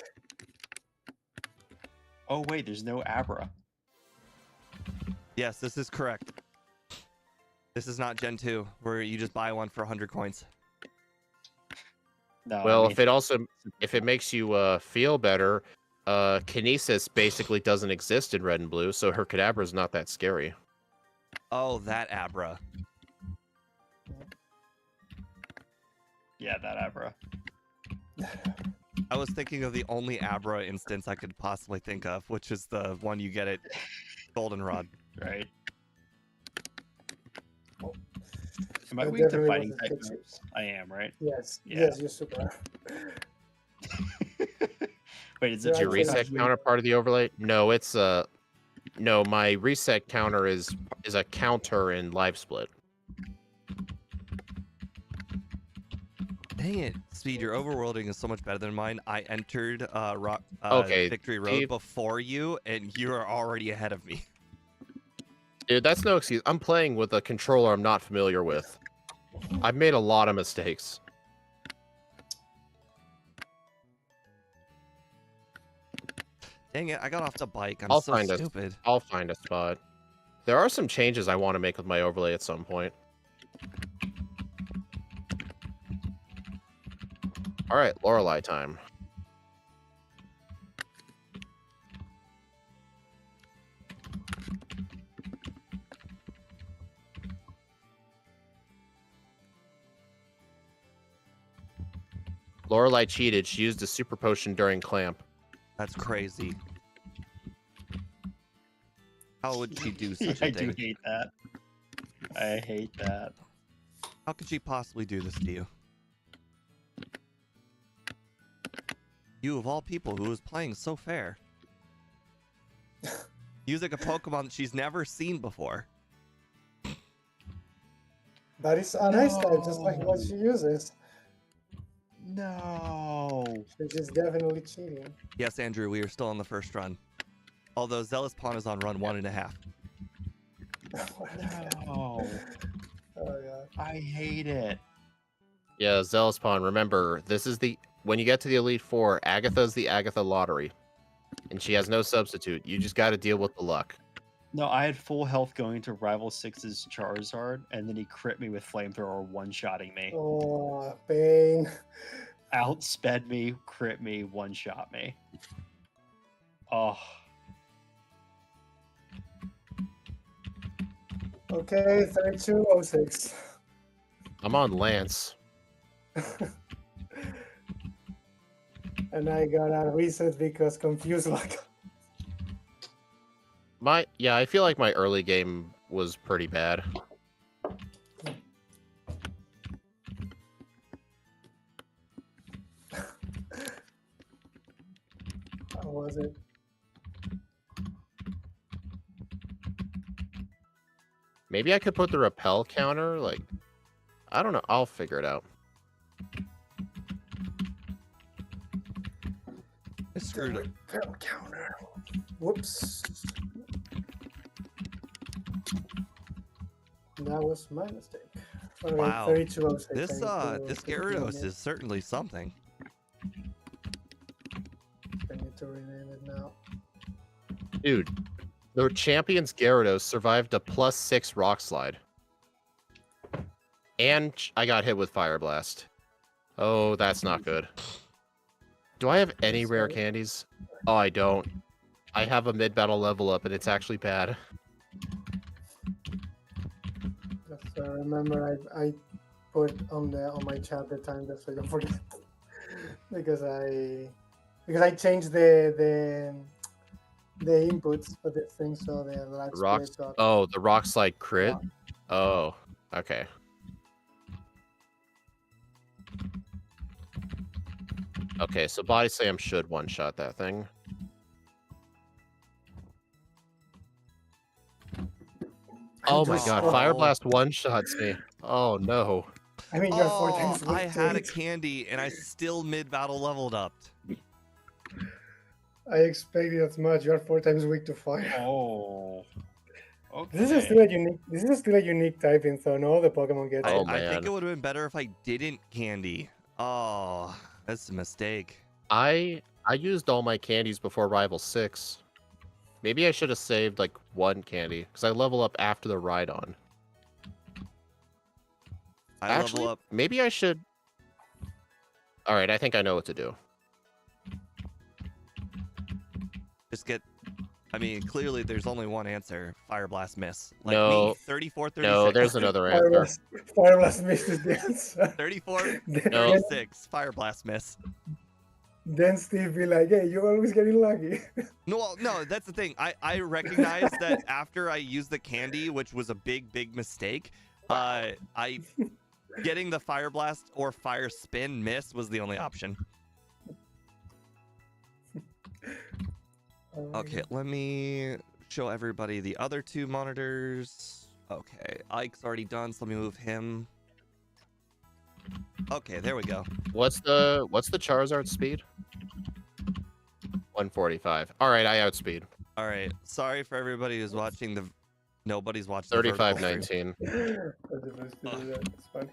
Oh wait, there's no Abra. Yes, this is correct. This is not Gen 2, where you just buy one for 100 coins. No, Well, I mean, if it makes you feel better, Kinesis basically doesn't exist in Red and Blue, so her Kadabra is not that scary. Oh, that Abra. yeah, that Abra. I was thinking of the only Abra instance I could possibly think of, which is the one you get at Goldenrod. Right. Am I That weak to definitely fighting was type good moves? chips. I am, right? Yes, Yeah. yes, you're super. Wait, is You're it Is your actually- reset counter part of the overlay? No, it's no, my reset counter is a counter in live split. Dang it, Speed, your overworlding is so much better than mine. I entered Okay, Victory Road Steve. before you, and you are already ahead of me. Dude, that's no excuse. I'm playing with a controller I'm not familiar with. I've made a lot of mistakes. Dang it, I got off the bike. I'm I'll so find stupid. I'll find a spot. There are some changes I want to make with my overlay at some point. All right, Lorelei time. Lorelei cheated. She used a super potion during clamp. That's crazy. How would she do such I a do thing? hate that. I hate that. How could she possibly do this to you? You of all people who is playing so fair. Using a Pokemon that she's never seen before. That is a nice type, just like what she uses. No. Which is definitely cheating. Yes, Andrew, we are still on the first run. Although Zealous Pawn is on run 1.5. No. Oh yeah. I hate it. Yeah, Zealous Pawn. Remember, this is the when you get to the Elite Four, Agatha's the Agatha lottery, and she has no substitute. You just got to deal with the luck. No, I had full health going to Rival 6's Charizard, and then he crit me with Flamethrower, one-shotting me. Oh, pain. Outsped me, crit me, one-shot me. Oh. Okay, 3206. I'm on Lance. And I got a reset because confused luck. I feel like my early game was pretty bad. How was it? Maybe I could put the repel counter, like, I don't know. I'll figure it out. I screwed it. Repel counter. Whoops. That was my mistake. Okay, Wow. 3206. This this Gyarados is certainly something. I need to rename it now. Dude, the champion's Gyarados survived a +6 Rock Slide. And I got hit with Fire Blast. Oh, that's not good. Do I have any rare candies? Oh, I don't. I have a mid-battle level up, and it's actually bad. Just remember, I put on my chat the time just so I don't forget. because I changed the inputs for this thing, so the last Rocks. split got- Oh, the Rock Slide crit? Oh, okay. Okay, so Body Slam should one-shot that thing. Oh my god, Oh. Fire Blast one-shots me. Oh no. I mean, you're 4 times I weak to had a it. candy and I still mid-battle leveled up. I expected as much. You're 4 times weak to fire. Oh. Okay. This is still a unique. This is still a unique typing, so no other Pokemon gets Oh, it. I think man. it would have been better if I didn't candy. Oh, that's a mistake. I used all my candies before Rival 6. Maybe I should have saved like one candy, because I level up after the Rhydon. I level up. maybe I should. All right, I think I know what to do. Just get. I mean, clearly there's only one answer. Fire Blast miss. Like No. me, 34, 36. No, there's another Fire answer. Blast, Fire Blast missed is the answer. 34, No. 36. Fire Blast miss. Then Steve be like, "Hey, you're always getting lucky." No, that's the thing. I recognize that after I used the candy, which was a big mistake, I getting the Fire Blast or Fire Spin miss was the only option. Okay, let me show everybody the other two monitors. Okay, Ike's already done, so let me move him. Okay, there we go. What's the Charizard speed? 145. All right, I outspeed. All right, sorry for everybody who's watching the. Nobody's watching. The 35-19. It's funny.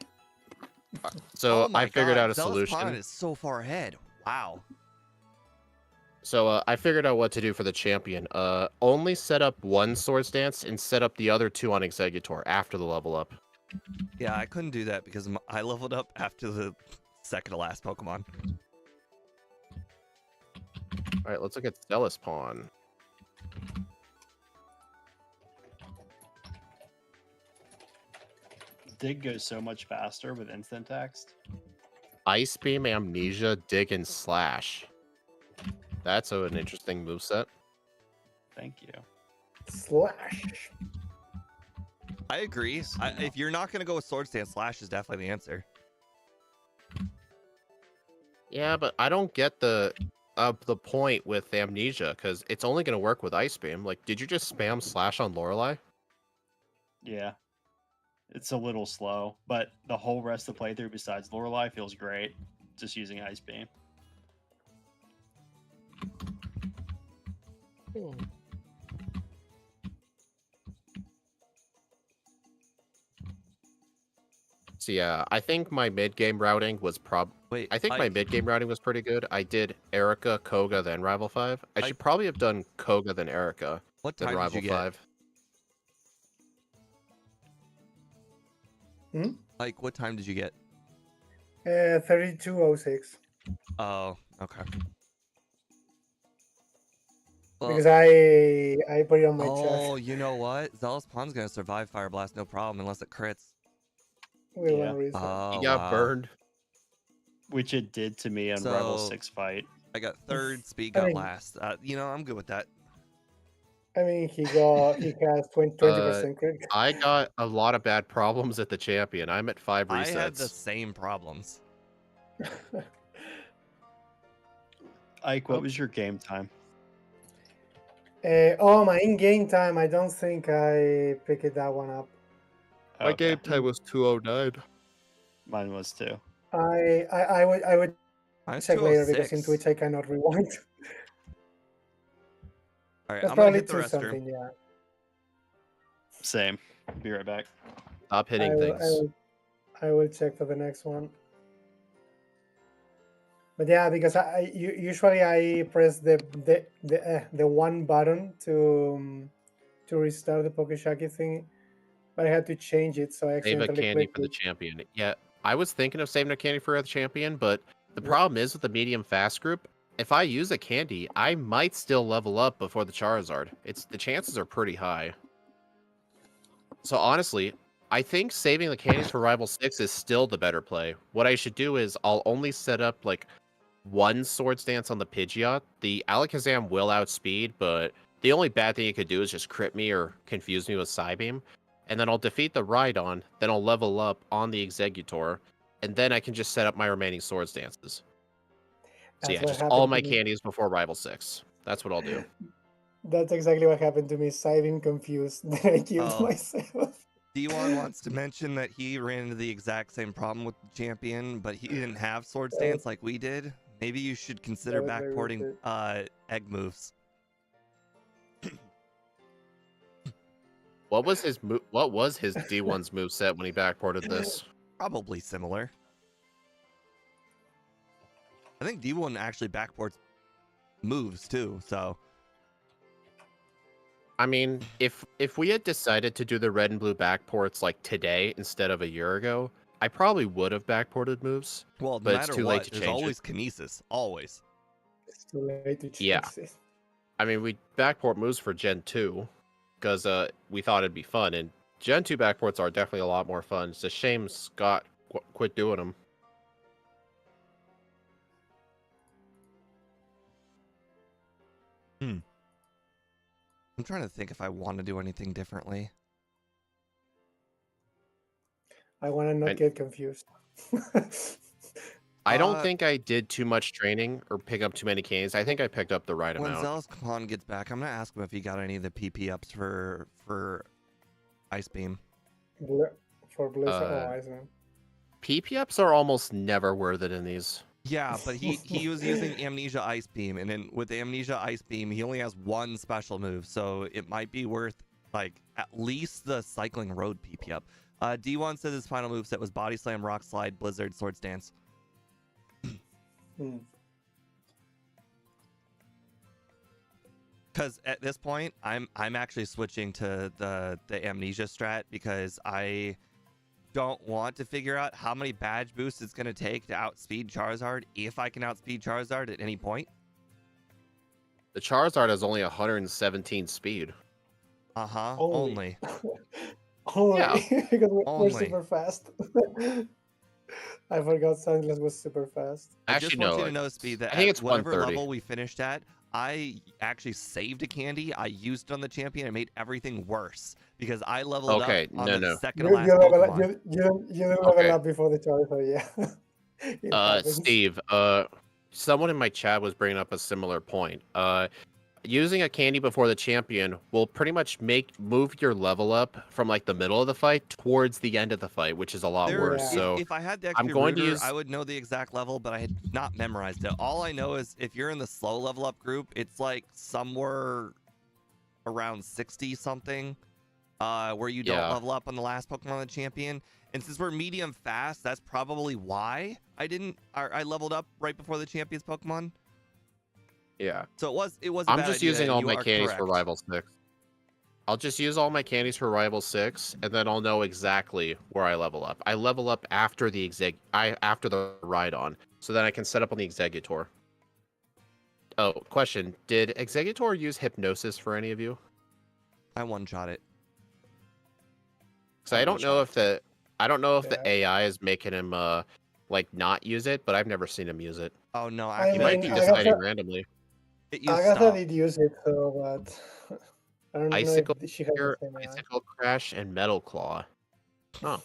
So Oh my I figured God, out a Zealous solution. Pond is so far ahead. Wow. So I figured out what to do for the champion. Only set up one Swords Dance and set up the other two on Exeggutor after the level up. Yeah, I couldn't do that because I leveled up after the second to last Pokemon. All right, let's look at Zealous Pawn. Dig goes so much faster with instant text. Ice Beam, Amnesia, Dig, and Slash. That's an interesting moveset. Thank you. Slash. I agree. If you're not gonna go with Swords Dance, Slash is definitely the answer. Yeah, but I don't get the point with Amnesia because it's only going to work with Ice Beam. Like, did you just spam Slash on Lorelei? Yeah. It's a little slow, but the whole rest of the playthrough besides Lorelei feels great. Just using Ice Beam. So yeah, I think my mid-game routing was Wait, I think my mid-game routing was pretty good. I did Erica, Koga, then Rival 5. I should probably have done Koga, then Erica, What then time Rival did you get? 5. Like, what time did you get? 3206. Oh, okay. Well, Because I put it on my oh, chest you know what? Zealous Pond's gonna survive Fire Blast, no problem, unless it crits. with Yeah. one reason. Oh, He got wow. burned. Which it did to me on Rebel So- 6 fight. I got third, Speed I got mean- last. I'm good with that. I mean, he has 20% crit. I got a lot of bad problems at the champion. I'm at 5 resets. I had the same problems. Ike, what was your game time? My in-game time. I don't think I picked that one up. My Okay. game time was 209. Mine was too. I would Mine's check later because in 206. Twitch I cannot rewind. All right, That's I'm gonna probably hit the two restroom. something. Yeah. Same. Be right back. Stop hitting things. I will check for the next one. But yeah, because usually I press the one button to restart the Pokeshaki thing, but I had to change it, so I Save a accidentally candy clicked for the it. champion. Yeah, I was thinking of saving a candy for the champion, but the problem is with the medium fast group, if I use a candy, I might still level up before the Charizard. The chances are pretty high. So honestly, I think saving the candies for Rival 6 is still the better play. What I should do is I'll only set up like one Swords Dance on the Pidgeot. The Alakazam will outspeed, but the only bad thing it could do is just crit me or confuse me with Psybeam. And then I'll defeat the Rhydon, then I'll level up on the Exeggutor, and then I can just set up my remaining Swords Dances. So That's yeah, what just happened all to my me. candies before Rival 6. That's what I'll do. That's exactly what happened to me. Psybeam confused. Then I killed Oh. myself. D1 wants to mention that he ran into the exact same problem with the champion, but he didn't have Sword Stance like we did. Maybe you should consider That was very backporting egg moves. What was his D1's moveset when he backported this? Probably similar. I think D1 actually backports moves too, so I mean, if we had decided to do the red and blue backports like today instead of a year ago, I probably would have backported moves. Well, no But it's matter too late what, to there's change it. always kinesis. Always. It's too late to change Yeah. it. I mean, we backport moves for Gen 2 because we thought it'd be fun, and Gen 2 backports are definitely a lot more fun. It's a shame Scott quit doing them. I'm trying to think if I want to do anything differently. I want to not I- get confused. I don't Uh, think I did too much training or pick up too many canes. I think I picked up the right When amount. Zealous Khan gets back, I'm gonna ask him if he got any of the PP ups for Ice Beam. For Blizzard, Uh, oh, I see. PP ups are almost never worth it in these. Yeah, but he was using Amnesia Ice Beam, and then with the Amnesia Ice Beam, he only has one special move, so it might be worth like at least the Cycling Road PP up. D1 says his final moveset was Body Slam, Rock Slide, Blizzard, Swords Dance. Hmm. Because at this point, I'm actually switching to the Amnesia strat because I don't want to figure out how many badge boosts it's going to take to outspeed Charizard if I can outspeed Charizard at any point. The Charizard has only 117 speed. Uh-huh. Only. Only. Only Yeah. because we're Only. super fast. I forgot Sandslash was super fast. I Actually, just want no. you to know, Speed, that I think at it's whatever 130. level we finished at, I actually saved a candy. I used it on the champion and made everything worse because I leveled Okay, up on no, the no. second You last level, Pokemon. you didn't level Okay. up before the Charizard, yeah. It happens. Steve, someone in my chat was bringing up a similar point. Using a candy before the champion will pretty much move your level up from like the middle of the fight towards the end of the fight, which is a lot There- worse. Yeah. So if I had the I'm extra going to Rooter, use- I would know the exact level, but I had not memorized it. All I know is if you're in the slow level up group, it's like somewhere around 60 something, where you don't Yeah. level up on the last Pokemon on the champion. And since we're medium fast, that's probably why I leveled up right before the champion's Pokemon. yeah, So it was. A I'm bad just idea, using and all you my are candies for correct. Rival 6. I'll just use all my candies for Rival 6, and then I'll know exactly where I level up. I level up after the after the Rhydon, so then I can set up on the Executor. Oh, question: did Executor use Hypnosis for any of you? I one-shot it. So I don't know if the Yeah. AI is making him like not use it, but I've never seen him use it. Oh no, I He might mean, be I deciding got- randomly. it used Agatha stop. did use it, so but I don't know Icicle if she has the Here, same AI. Icicle Crash, and Metal Claw. Huh.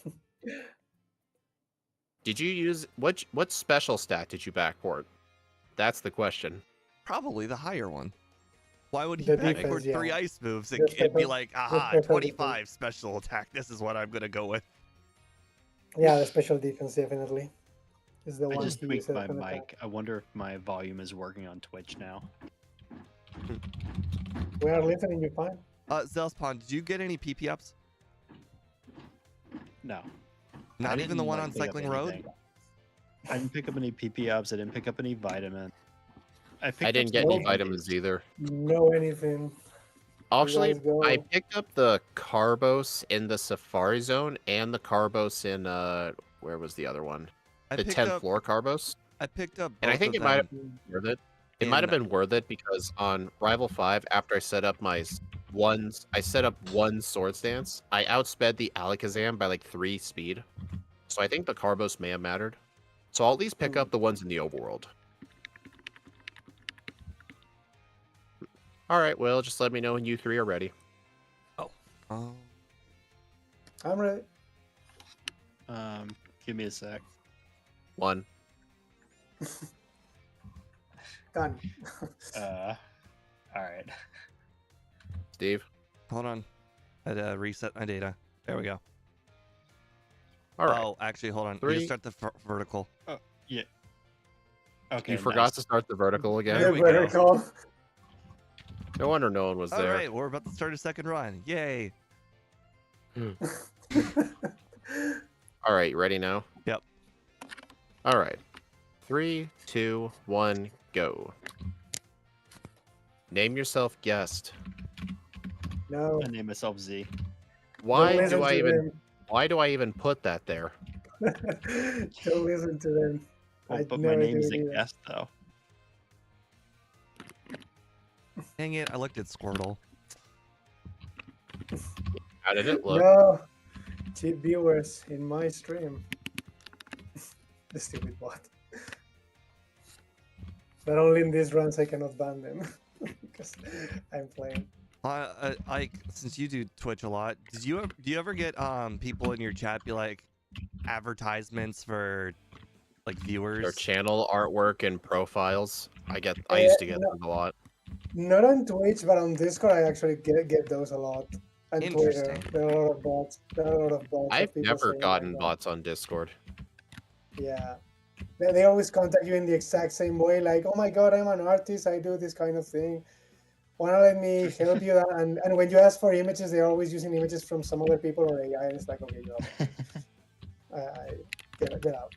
Did you use what special stat did you backport? That's the question. Probably the higher one. Why would he The backport defense, yeah. 3 ice moves and Just it'd be special- like, just aha, special 25 special attack. This is what I'm gonna go with. Yeah, the special defense definitely is the I one just he tweaked uses my on attack. mic. I wonder if my volume is working on Twitch now. We are listening, you fine. Zelspon, did you get any PP ups? No. Not I even the didn't, one like, on pick up Cycling Road? anything. I didn't pick up any PP ups. I didn't pick up any vitamin. I picked up didn't get some any no vitamins candies. either. No anything. Actually, guys go. I picked up the Carbos in the Safari Zone and the Carbos in where was the other one? I The picked 10th up. floor Carbos. I picked up. And I both think of it might have them. been worth it. It might have in- been worth it because on Rival 5, after I set up I set up one Swords Dance, I outsped the Alakazam by like 3 speed. So I think the Carbos may have mattered. So I'll at least pick up the ones in the overworld. Alright, well, just let me know when you 3 are ready. Oh, I'm ready. Give me a sec. 1. Done. All right. Steve. hold on. I had to reset my data. There we go. Alright. Oh, actually, hold on. You 3. start the vertical. Yeah. Okay. You forgot nice. to start the vertical again? There You we better go. call. No wonder no one was All there. right, we're about to start a second run. Yay! Alright, you ready now? Yep. Alright. 3, 2, 1, go. Name yourself guest. No. I name myself Z. Why Don't do listen I to even him. why do I even put that there? Don't listen to them. Well, I'd but my never name do is it a either. guest, though. Dang it! I looked at Squirtle. How did it look? No, cheap viewers in my stream. The stupid bot. But only in these runs I cannot ban them because I'm playing. Ike, since you do Twitch a lot, do you ever get people in your chat be like advertisements for like viewers? Their channel artwork and profiles. I used to get No, them a lot. not on Twitch, but on Discord I actually get those a lot. And Twitter, Interesting. there are a lot of bots. There are a lot of bots. I've of people never saying gotten like that. bots on Discord. Yeah. They always contact you in the exact same way, like, oh my god, I'm an artist, I do this kind of thing. Wanna let me help you? And when you ask for images, they're always using images from some other people or AI, and it's like, okay, get out.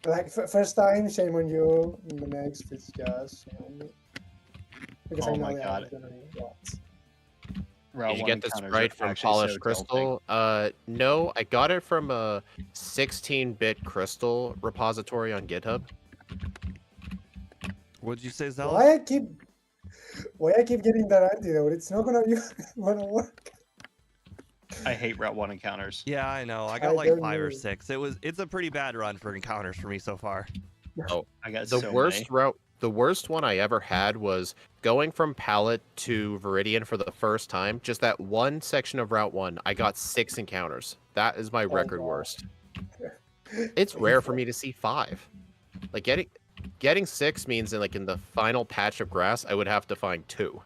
Like, first time, shame on you. The next, it's just shame on me. Because I Oh know my they God. are generally bots. Route Did you 1 get the encounters sprite are from actually Polished so Crystal? No, I got it from a 16-bit crystal repository on GitHub. What'd you say, Zealous? Why I keep getting that antidote? It's not gonna work. I hate Route 1 encounters. Yeah, I know. I I got like don't 5 or know. 6. It's a pretty bad run for encounters for me so far. I got The so worst many. the worst one I ever had was going from Pallet to Viridian for the first time. Just that one section of Route 1, I got 6 encounters. That is my record wow. worst. It's rare for me to see 5. Like getting 6 means in the final patch of grass, I would have to find 2.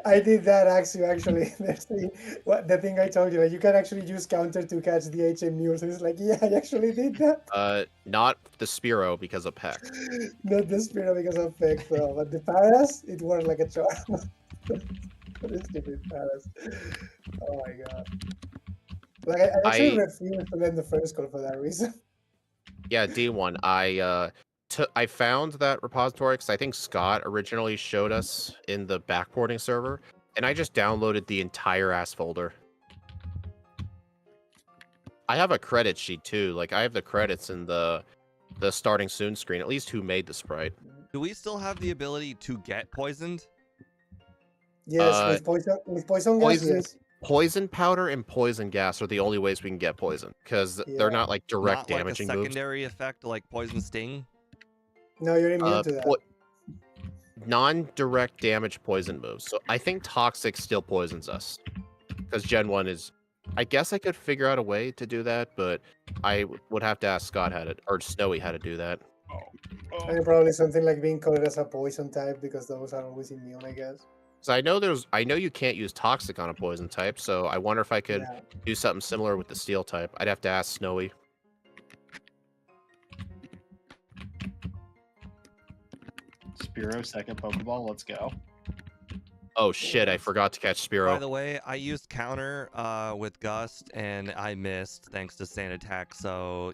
I did that actually. There's the thing I told you, like you can actually use counter to catch the HM mules. And it's like, yeah, I actually did that. Not the Spearow because of Peck. Not the Spearow because of Peck, though. But the Paras, it worked like a charm. The stupid Paras. Oh my god. Like I actually refused to learn the first call for that reason. Yeah, D1. I found that repository because I think Scott originally showed us in the backporting server, and I just downloaded the entire ass folder. I have a credit sheet too. Like I have the credits in the starting soon screen. At least who made the sprite. Do we still have the ability to get poisoned? Yes, with poison gas, yes. Poison powder and poison gas are the only ways we can get poison because they're not like direct Not damaging like a moves. secondary effect like poison sting. No, you're immune to that. Non-direct damage poison moves. So I think Toxic still poisons us because Gen 1 is. I guess I could figure out a way to do that, but I would have to ask Scott or Snowy how to do that. And probably something like being coded as a poison type because those are always immune, I guess. So I know you can't use Toxic on a poison type, so I wonder if I could do something similar with the Steel type. I'd have to ask Snowy. Spearow, second Pokeball, let's go. Oh shit, I forgot to catch Spearow. By the way, I used counter with Gust and I missed thanks to Sand Attack, so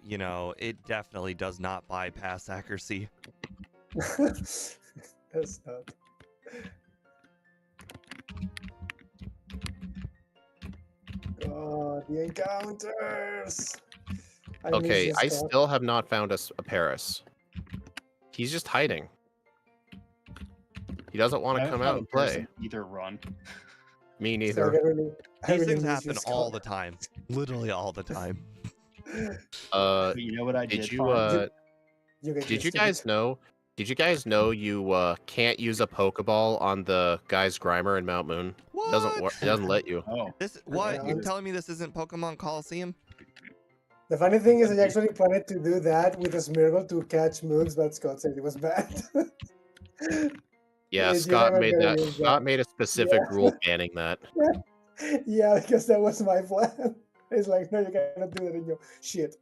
it definitely does not bypass accuracy. That's not. God, the encounters. Okay, I still have not found a Paris. He's just hiding. He doesn't want to come out and play. Either run. Me neither. These things happen all the time. Literally all the time. But you know what I did? Did you guys know? Did you guys know you can't use a Pokeball on the guy's Grimer in Mount Moon? What? It doesn't work. It doesn't let you. Oh. What? You're telling me this isn't Pokemon Coliseum? The funny thing is, I actually planning to do that with a Smeargle to catch moves, but Scott said it was bad. Yeah, Scott made that. Scott made a specific rule banning that. Yeah, because that was my plan. It's like, no, you cannot do that in your shit.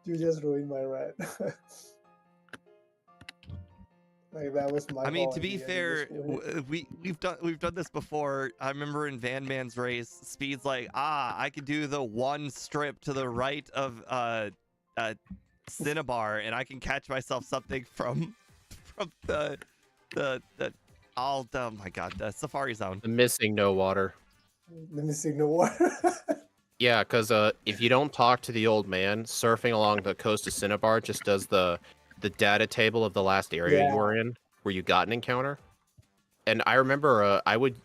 You just ruined my ride. Like that was my. I mean, to be fair, we've done this before. I remember in Van Man's race, Speed's like, I could do the one strip to the right of Cinnabar, and I can catch myself something from the oh my god, the Safari Zone. The missing no water. The missing no water. Yeah, because if you don't talk to the old man, surfing along the coast of Cinnabar just does the data table of the last area you Yeah. were in, where you got an encounter. And I remember I would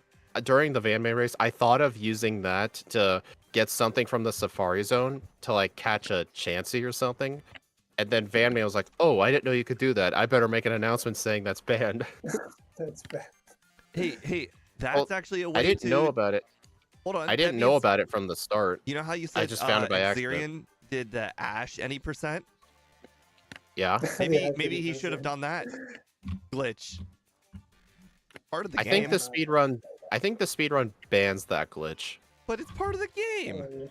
during the Van Man race, I thought of using that to get something from the Safari Zone to like catch a Chansey or something. And then Van Man was like, "Oh, I didn't know you could do that. I better make an announcement saying that's banned." That's bad. Hey, that's Well, actually a I way didn't to know about it. hold on. I that didn't know means- about it from the start. You know how you I said just found it by accident. Xerion did the Ash any percent? Yeah. Maybe Yeah, maybe he should have 50%. done that glitch. Part of the I game, think the speedrun bans that glitch. but it's part of the game.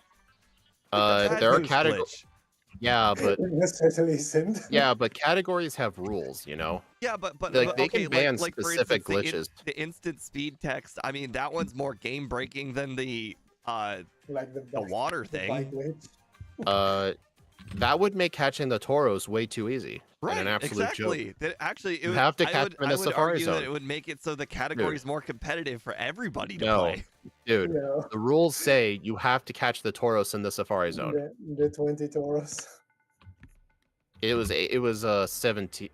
Bad There are news categories. glitch. Yeah, but It certainly isn't. yeah, but categories have rules, you know. Yeah, but Like, they okay, can ban like for specific instance, glitches. the instant speed text. I mean, that one's more game breaking than the Like the water the bike thing. glitch. That would make catching the Tauros way too easy. Right, and an absolute exactly. joke. That actually, it You would, have to I catch would, them in I the would Safari argue that Zone. it would make it so the category is more competitive for everybody to No. play. Dude, No, the rules say you have to catch the Tauros in the Safari Zone. the 20 Tauros. It was 17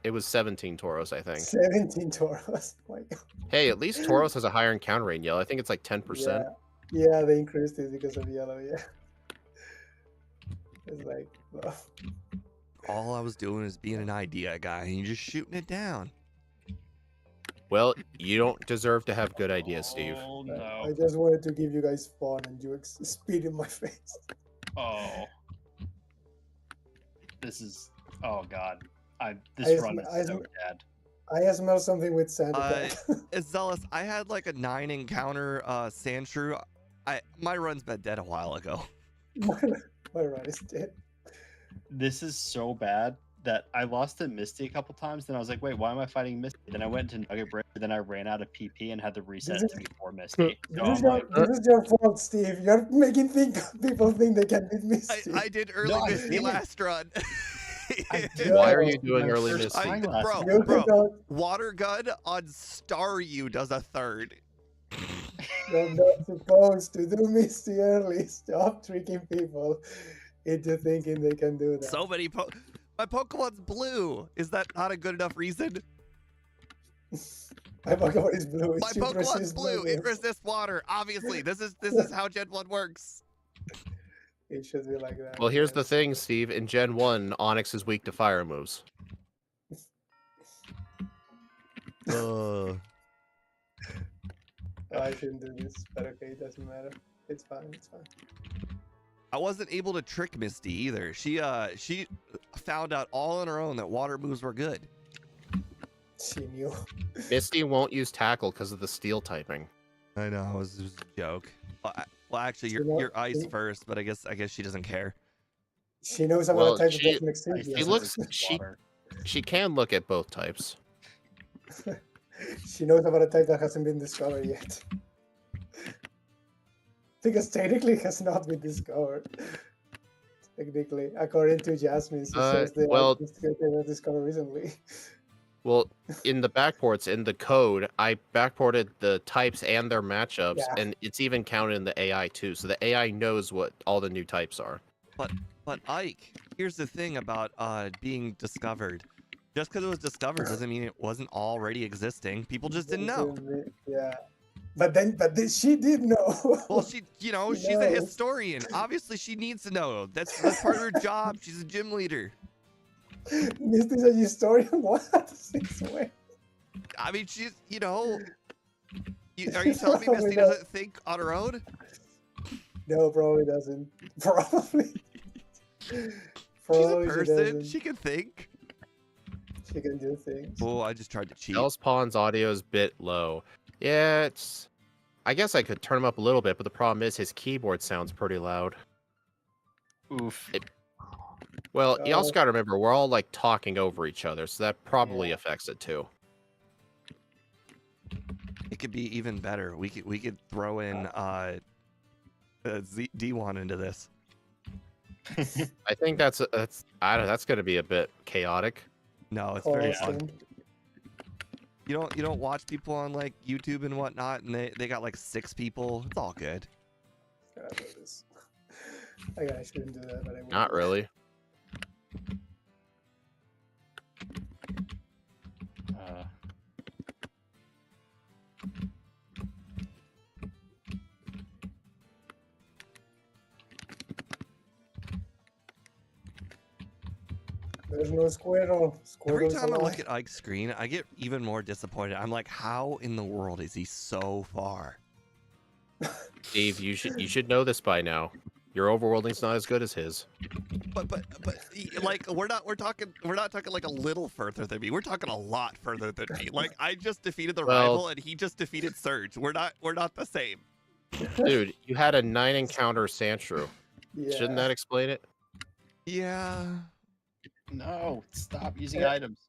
Tauros, I think. 17 Tauros. My God. Hey, at least Tauros has a higher encounter rate in yellow. I think it's like 10%. Yeah, they increased it because of yellow. Yeah. It's like, well, All I was doing is being an idea guy, and you're just shooting it down. Well, you don't deserve to have good ideas, Steve. Oh I no. just wanted to give you guys fun and you spit in my face. Oh. This is. Oh god. I This run sm- I is so sm- dead. I smell something with sand. Zealous, I had like a 9 encounter sand shrew. My run's been dead a while ago. my run is dead. This is so bad that I lost to Misty a couple times. Then I was like, wait, why am I fighting Misty? Then I went to Nugget Break. Then I ran out of PP and had to reset This to before Misty. So This I'm like, is your fault, Steve. You're making people think they can beat me. Steve. I did early I Misty didn't. last run. I did. Why are No. you doing My early first Misty? time last Bro, time. You don't, Water gun on Staryu does a third. you're not supposed to do Misty early. Stop tricking people into thinking they can do that. So many my Pokemon's blue. Is that not a good enough reason? My Pokemon is blue. It My should Pokemon's resist blue. It numbers. resists water. Obviously, this is how Gen 1 works. It should be like that. Well, here's the yes. thing, Steve. In Gen 1, Onyx is weak to fire moves. Oh, I shouldn't do this, but okay, it doesn't matter. It's fine. It's fine. I wasn't able to trick Misty either. She found out all on her own that water moves were good. She knew. Misty won't use tackle because of the steel typing. I know, it was just a joke. Well, actually, You know- you're ice you- first, but I guess she doesn't care. She knows about Well, the type she- of next I to He feel looks- like it's she- water. She can look at both types. She knows about a type that hasn't been discovered yet. Because technically it has not been discovered. Technically, according to Jasmine, she says they well- were discovered recently. Well, in the backports, in the code, I backported the types and their matchups, Yeah. and it's even counted in the AI too. So the AI knows what all the new types are. But Ike, here's the thing about being discovered. Just because it was discovered doesn't mean it wasn't already existing. People just didn't know. Yeah. But then she did know. Well, she's a knows. historian. Obviously, she needs to know. That's part of her job. She's a gym leader. Misty's a historian? What? Since when? I mean, she's, are you telling me Probably Misty not. doesn't think on her own? No, probably doesn't. Probably. She's Probably a she person. doesn't. She can think. She can do things. Oh, I just tried to cheat. Elspawn's audio is a bit low. Yeah, it's. I guess I could turn him up a little bit, but the problem is his keyboard sounds pretty loud. Oof. Well, you also Oh. got to remember we're all like talking over each other, so that probably Yeah. affects it too. It could be even better. We could throw in D1 into this. I think that's I don't. That's going to be a bit chaotic. No, it's Oh, very that's fun. them. You don't watch people on like YouTube and whatnot, and they got like 6 people. It's all good. God, what is- I guess I shouldn't do that, but I will. Not really. There's no Squirtle. Every Squirtle's time I alive. look at Ike's screen, I get even more disappointed. I'm like, how in the world is he so far? Steve, you should know this by now. Your overworlding's not as good as his. But like we're not talking like a little further than me. We're talking a lot further than me. Like I just defeated the Well- rival and he just defeated Surge. We're not the same. Dude, you had a 9 encounter Sandshrew. Yeah. Shouldn't that explain it? Yeah. No, stop using items.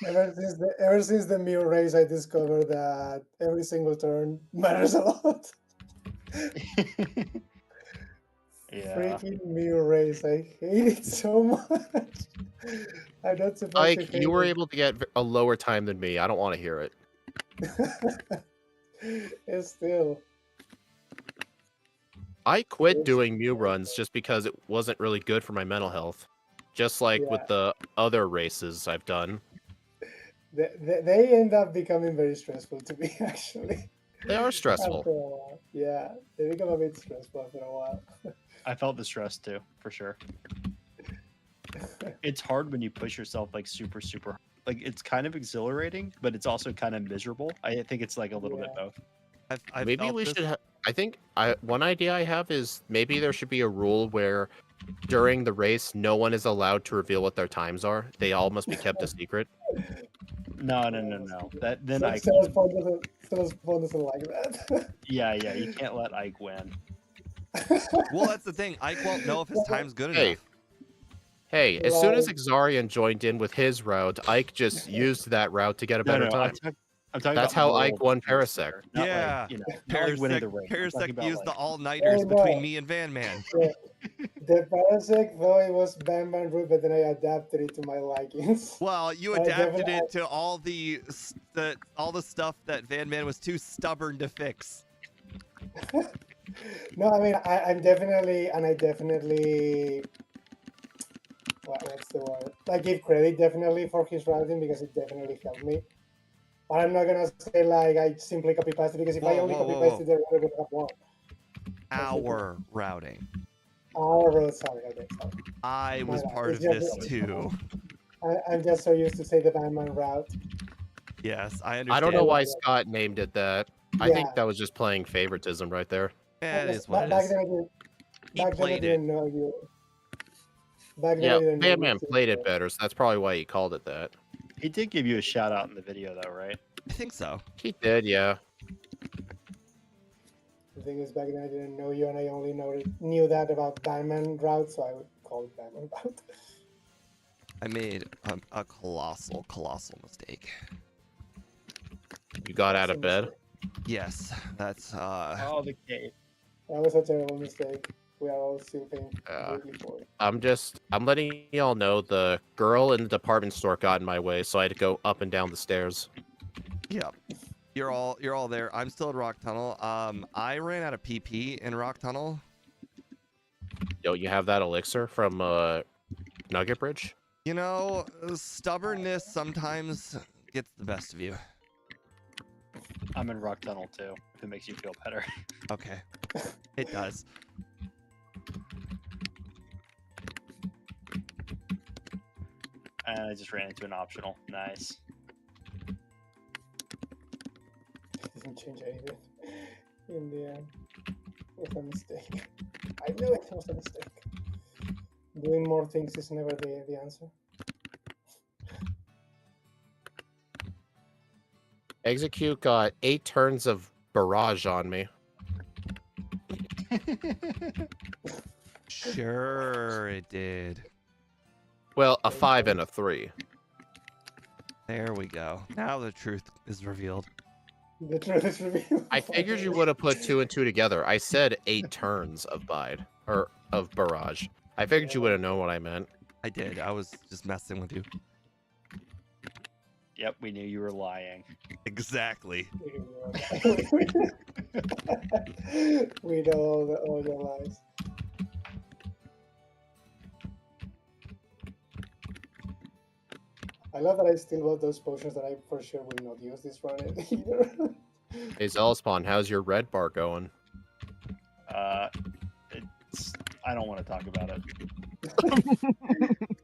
Ever since the Mew race, I discovered that every single turn matters a lot. Yeah. Freaking Mew race, I hate it so much. I'm not supposed to Ike, hate you were it. able to get a lower time than me. I don't want to hear it. It's still. I quit doing Mew runs just because it wasn't really good for my mental health. Just like with the other races I've done. They end up becoming very stressful to me, actually. They are stressful. After a while. Yeah, they become a bit stressful after a while. I felt the stress too, for sure. It's hard when you push yourself like super like it's kind of exhilarating, but it's also kind of miserable. I think it's like a little bit both. I've Maybe felt we this- should. I think one idea I have is maybe there should be a rule where during the race, no one is allowed to reveal what their times are. They all must be kept a secret. No. That then Ike. Celespawn doesn't like that. Yeah, you can't let Ike win. Well, that's the thing. Ike won't know if his time's good Hey. enough. Hey, as soon as Right. Exarian joined in with his route, Ike just used that route to get a better time. I'm talking That's about how moral Ike won difference Parasect. here, not Yeah. like, not like winning the race. I'm talking Parasect about, used like- the all-nighters Oh, no. between me and Van Man. The Parasect, though it was Ban route, but then I adapted it to my likings. Well, you I adapted definitely- it to all the stuff that Van Man was too stubborn to fix. No, I mean, I definitely, what's the word? I give credit definitely for his routing because it definitely helped me. But I'm not gonna say like I simply copy pasted because if I Whoa, only whoa, copy whoa, pasted, there would have won. Our routing. Our road, sorry, okay, sorry. I was bad. part of It's this just- too. I'm just so used to say the Batman route. Yes, I understand. I don't know why Yeah. Scott named it that. I Yeah. think that was just playing favoritism right there. Yeah, it Back- is what it back is. then I didn't, He back then I played it. didn't know you. Back then I Yeah, didn't know Batman you played too, it better, so that's probably why he called it that. He did give you a shout out in the video, though, right? I think so. He did, yeah. The thing is, back then I didn't know you, and I only knew that about Batman route, so I would call it Batman route. I made a colossal mistake. You got out of bed. Yes, that's Oh, the cave. That was a terrible mistake. We are all still paying Yeah. greatly for it. I'm letting y'all know the girl in the department store got in my way, so I had to go up and down the stairs. Yep. You're all there. I'm still at Rock Tunnel. I ran out of PP in Rock Tunnel. Yo, you have that elixir from Nugget Bridge? You know, stubbornness sometimes gets the best of you. I'm in Rock Tunnel too, if it makes you feel better. Okay. It does. And I just ran into an optional. Nice. It didn't change anything in the end. It was a mistake. I knew it was a mistake. Doing more things is never the answer. Execute got 8 turns of barrage on me. Sure, it did. Well, a 5 and a 3. There we go. Now the truth is revealed. The truth is revealed. I figured you would have put 2 and 2 together. I said 8 turns of bide or of barrage. I figured you would have known what I meant. I did. I was just messing with you. Yep, we knew you were lying. Exactly. We know all the lies. I love that I still bought those potions that I for sure will not use this run either. Hey Zealspawn, how's your red bar going? I don't want to talk about it.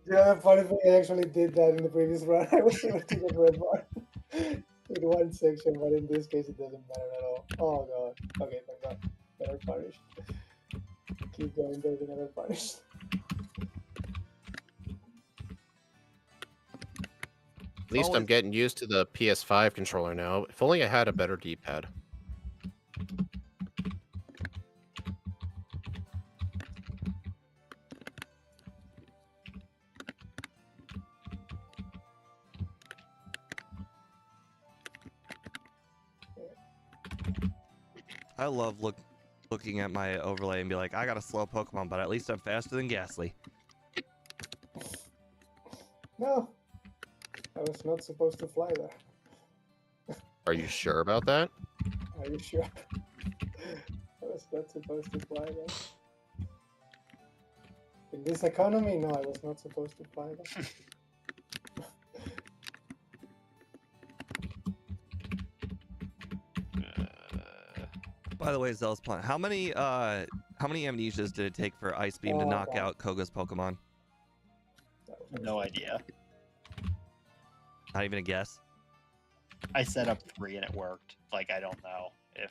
Yeah, funny thing, I actually did that in the previous run. I was able to get red bar in one section, but in this case it doesn't matter at all. Oh god. Okay, thank god. Better punish. Keep going, there's another punish. At least I'm getting used to the PS5 controller now. If only I had a better D-pad. I love looking at my overlay and be like, I got a slow Pokemon, but at least I'm faster than Ghastly. No. I was not supposed to fly there. Are you sure about that? Are you sure? I was not supposed to fly there. In this economy, no, I was not supposed to fly there. By the way, Zelsplant, how many amnesias did it take for Ice Beam to knock out Koga's Pokemon? No idea. Not even a guess. I set up 3 and it worked. Like, I don't know if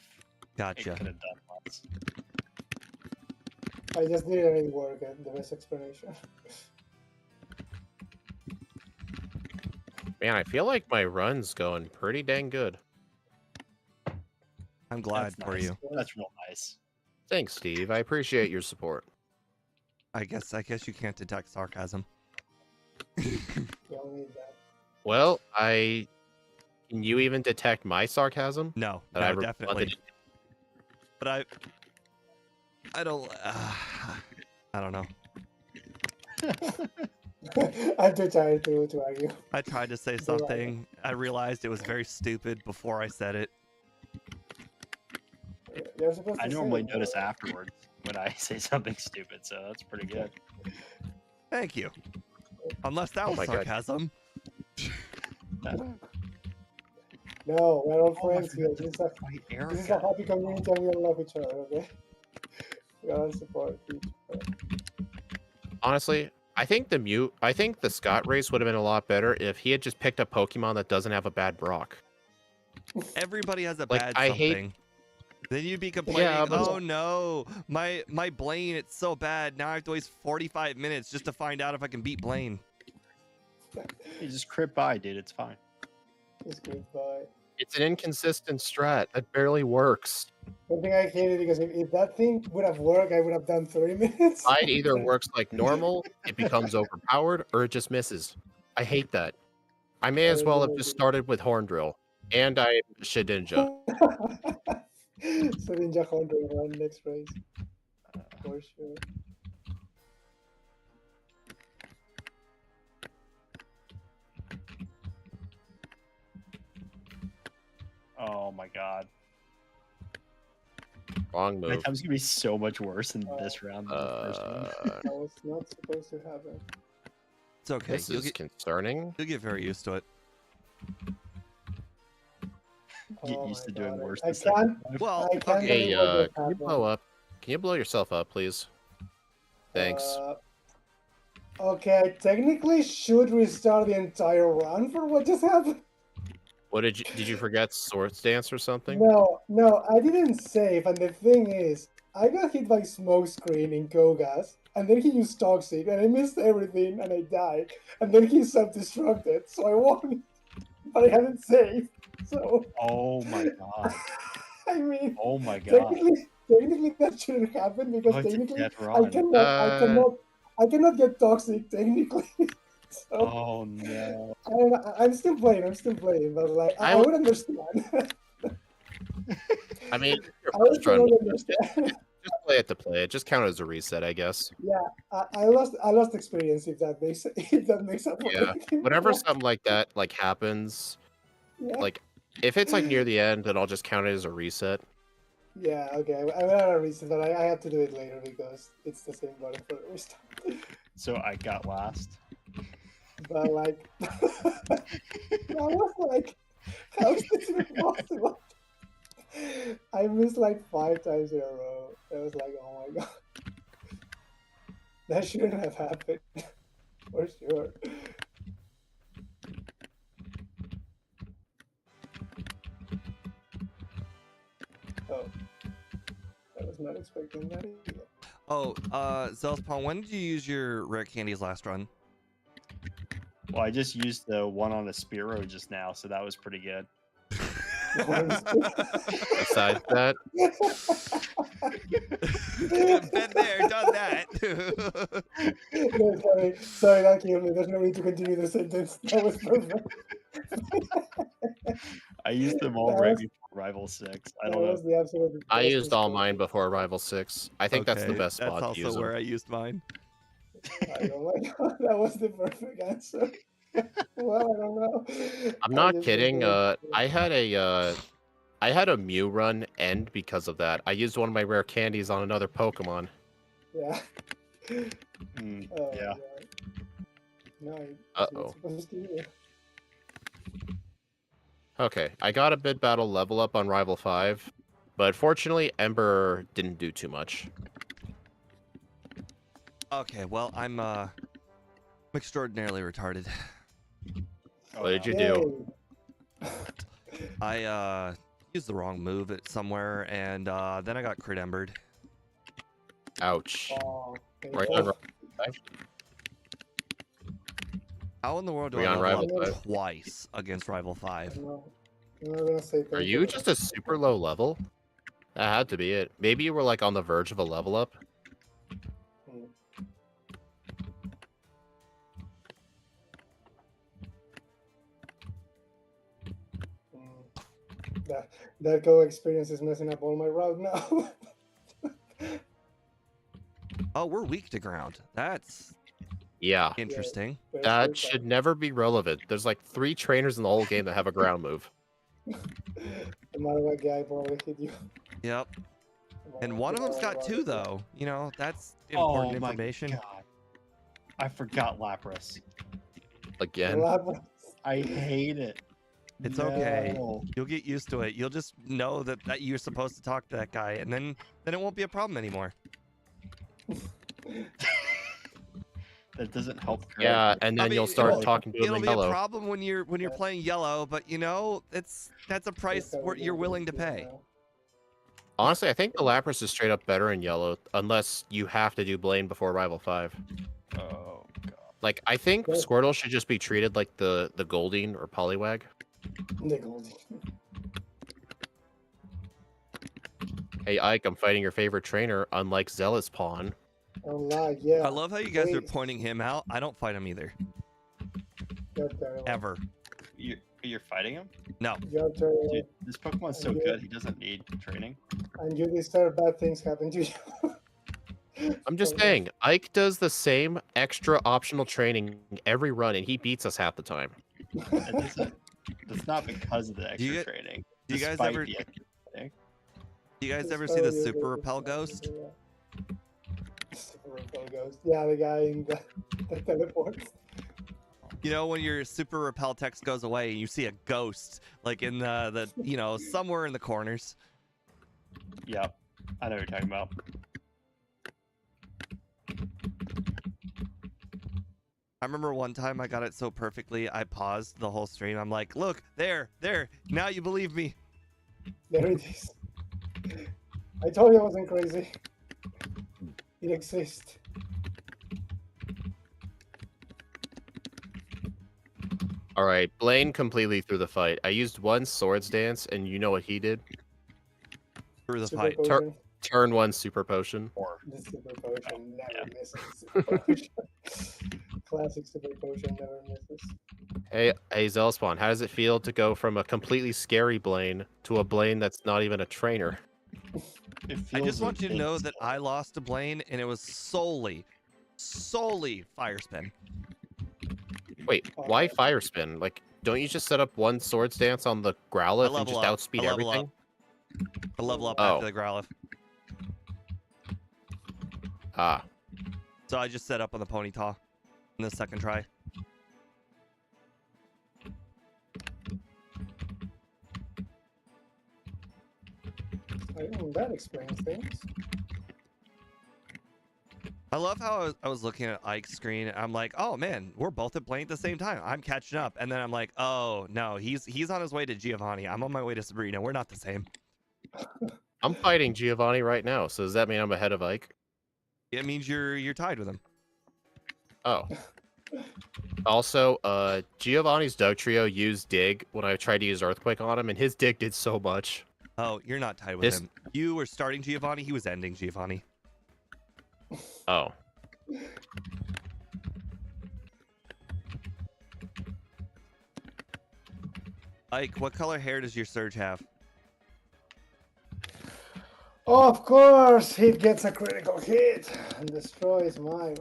Gotcha. it could have done once. I just didn't really work at the best explanation. Man, I feel like my run's going pretty dang good. I'm glad That's for nice. you. That's real nice. Thanks, Steve. I appreciate your support. I guess you can't detect sarcasm. You don't need that. Well, can you even detect my sarcasm? No, That no, I definitely. But I don't. I don't know. I'm too tired to argue. I tried to say something. I realized it was very stupid before I said it. You're supposed to I say normally it, notice afterwards when I say something stupid, so that's pretty good. Thank you. Unless that was my God. sarcasm. No, we're all Oh, I friends here. forgot to This is a fight this is a Erica. happy community and we all love each other, okay? We all support each other. Honestly, I think the Scott race would have been a lot better if he had just picked a Pokemon that doesn't have a bad Brock. Everybody has a Like, bad I hate- something. Then you'd be complaining, but- oh no, my Blaine, it's so bad. Now I have to waste 45 minutes just to find out if I can beat Blaine. You just crit by, dude. It's fine. Just goodbye. It's an inconsistent strat that barely works. One thing I hated because if that thing would have worked, I would have done 30 minutes. It either works like normal, it becomes overpowered, or it just misses. I hate that. I may as well have just started with Horn Drill. And I Shedinja. So Ninja Hunter run next race. For sure. Oh my god. Wrong My move. time's gonna be so much worse in this round than the first one. That was not supposed to happen. It's okay. This is concerning. You'll get very used to it. Get Oh used to my doing God. worse. I the second can't. time. Well, I can't okay. Hey, believe what just can you happened. blow up? Can you blow yourself up, please? Thanks. Okay, I technically should restart the entire run for what just happened. What did you forget Swords Dance or something? No, I didn't save, and the thing is, I got hit by smoke screen in Koga's, and then he used toxic, and I missed everything, and I died, and then he self-destructed, so I won, but I hadn't saved, so Oh my god. I mean, Oh my god. technically that shouldn't happen because Oh, it's a technically death I run. cannot get toxic technically. So Oh no. I don't know, I'm still playing, but like I would understand. I mean, your I would first run, totally understand. just play it to play it. Just count it as a reset, I guess. Yeah, I lost experience if that makes up for Yeah. anything. Whenever something like that happens, Yeah. like if it's like near the end, then I'll just count it as a reset. Yeah, okay. I ran out of reason, but I have to do it later because it's the same button for the restart. So I got last. But like, I was like, how is this even possible? I missed like 5 times in a row. I was like, oh my god. That shouldn't have happened. For sure. Oh. I was not expecting that either. Oh, Zelspawn, when did you use your rare candies last run? Well, I just used the one on the Spearow just now, so that was pretty good. Besides that, Been there, done that. No, sorry, that killed me. There's no need to continue the sentence. That was perfect. I used them all That right was- before Rival 6. I That don't know. was the absolute I best used all mistake. mine before Rival 6. I think that's the Okay, best spot That's to use also them. where I used mine. Oh my god, that was the perfect answer. Well, I don't know. I'm I not just kidding. was I had a Mew run end because of that. I used one of my rare candies on another Pokemon. yeah. Mm, Oh, yeah. God. No, it's Uh-oh. not supposed to be. Okay, I got a bid battle level up on Rival 5, but fortunately Ember didn't do too much. Okay, well, I'm extraordinarily retarded. What did you Yay. do? I used the wrong move at somewhere, and then I got crit embered. Ouch. Oh, Right painful. on Rival 5? How in the world do We I on level Rival up 5? twice against Rival 5? I'm not gonna say Are painful, you but just a super low level? That had to be it. Maybe you were like on the verge of a level up. mm. That go experience is messing up all my route now. Oh, we're weak to ground. That's Yeah, interesting. Very that good, should never be relevant. There's like 3 trainers in the whole game that have a ground move. no matter what guy probably hit you. Yep. No And matter one of what them's got route 2 it is. though. You know, that's important Oh my information. God. I forgot Lapras. Again. Lapras. I hate it. It's okay. No. You'll get used to it. You'll just know that you're supposed to talk to that guy, and then it won't be a problem anymore. That doesn't help. Yeah, and then I mean, you'll start it'll- talking to him It'll in be a yellow. problem when you're playing yellow, but you know that's a price you're willing to pay. Honestly, I think the Lapras is straight up better in yellow, unless you have to do Blaine before Rival 5. Oh God. Like, I think Yeah. Squirtle should just be treated like the Goldeen or Poliwag. The Goldie. Hey, Ike, I'm fighting your favorite trainer, unlike Zealous Pawn. Oh, lag, yeah. I love how you guys are Wait. pointing him out. I don't fight him either, You're terrible. ever. You're fighting him? No. You're terrible. Dude, this Pokemon's so good. He doesn't need training. And you deserve bad things happen to you. I'm just Okay. saying, Ike does the same extra optional training every run, and he beats us half the time. That's not because of the extra you get- training. do you guys despite ever- the extra training. Do you guys Just ever see the follow your Super lead. Repel Ghost? Super Repel Ghost. Yeah, the guy in the teleports. You know, when your Super Repel text goes away, and you see a ghost like in the you know, somewhere in the corners. Yeah, I know what you're talking about. I remember one time I got it so perfectly, I paused the whole stream. I'm like, look, there, now you believe me. There it is. I told you I wasn't crazy. It exists. All right, Blaine completely threw the fight. I used one Swords Dance, and you know what he did? Through the Super fight. Potion. Turn 1 Super Potion. Or The Super Potion never Yeah. misses. Super Potion. Classic Super Potion never misses. Hey, Zelspawn, how does it feel to go from a completely scary Blaine to a Blaine that's not even a trainer? it I feels just want you to know that invincible. I lost to Blaine, and it was solely Fire Spin. Wait, why Fire Spin? Like, don't you just set up one Swords Dance on the Growlithe and level just up. outspeed I level everything? I level up Oh. after the Growlithe. Ah, So I just set up on the Ponyta in the second try. That explains things. I love how I was looking at Ike's screen. And I'm like, oh man, we're both playing at the same time. I'm catching up, and then I'm like, oh no, he's on his way to Giovanni. I'm on my way to Sabrina. We're not the same. I'm fighting Giovanni right now, so does that mean I'm ahead of Ike? It means you're tied with him. Oh. Also, Giovanni's Dugtrio used Dig when I tried to use Earthquake on him, and his Dig did so much. Oh, you're not tied with him. You were starting Giovanni. He was ending Giovanni. Oh. Ike, what color hair does your Surge have? Of course, he gets a critical hit and destroys my one.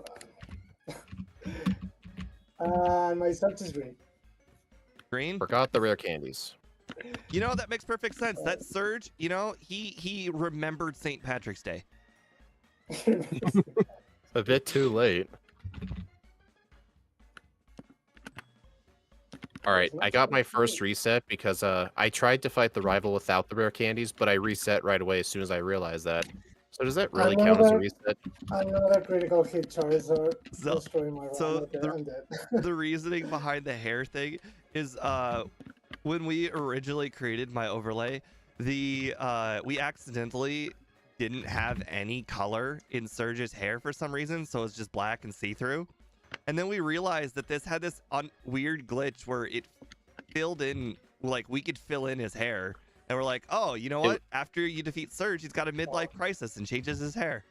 And my Surge is green. Green? Forgot the rare candies. You know, that makes perfect sense. That Surge, you know, he remembered St. Patrick's Day. A bit too late. Alright, I got my first reset because I tried to fight the rival without the rare candies, but I reset right away as soon as I realized that. So does that really count as a reset? Another critical hit, Charizard. So- Destroying my so one. Okay, I'm dead. The reasoning behind the hair thing is when we originally created my overlay, we accidentally didn't have any color in Surge's hair for some reason, so it's just black and see-through. And then we realized that this had this weird glitch where it filled in, like we could fill in his hair. And we're like, oh, you know what? After you defeat Surge, he's got a midlife crisis and changes his hair.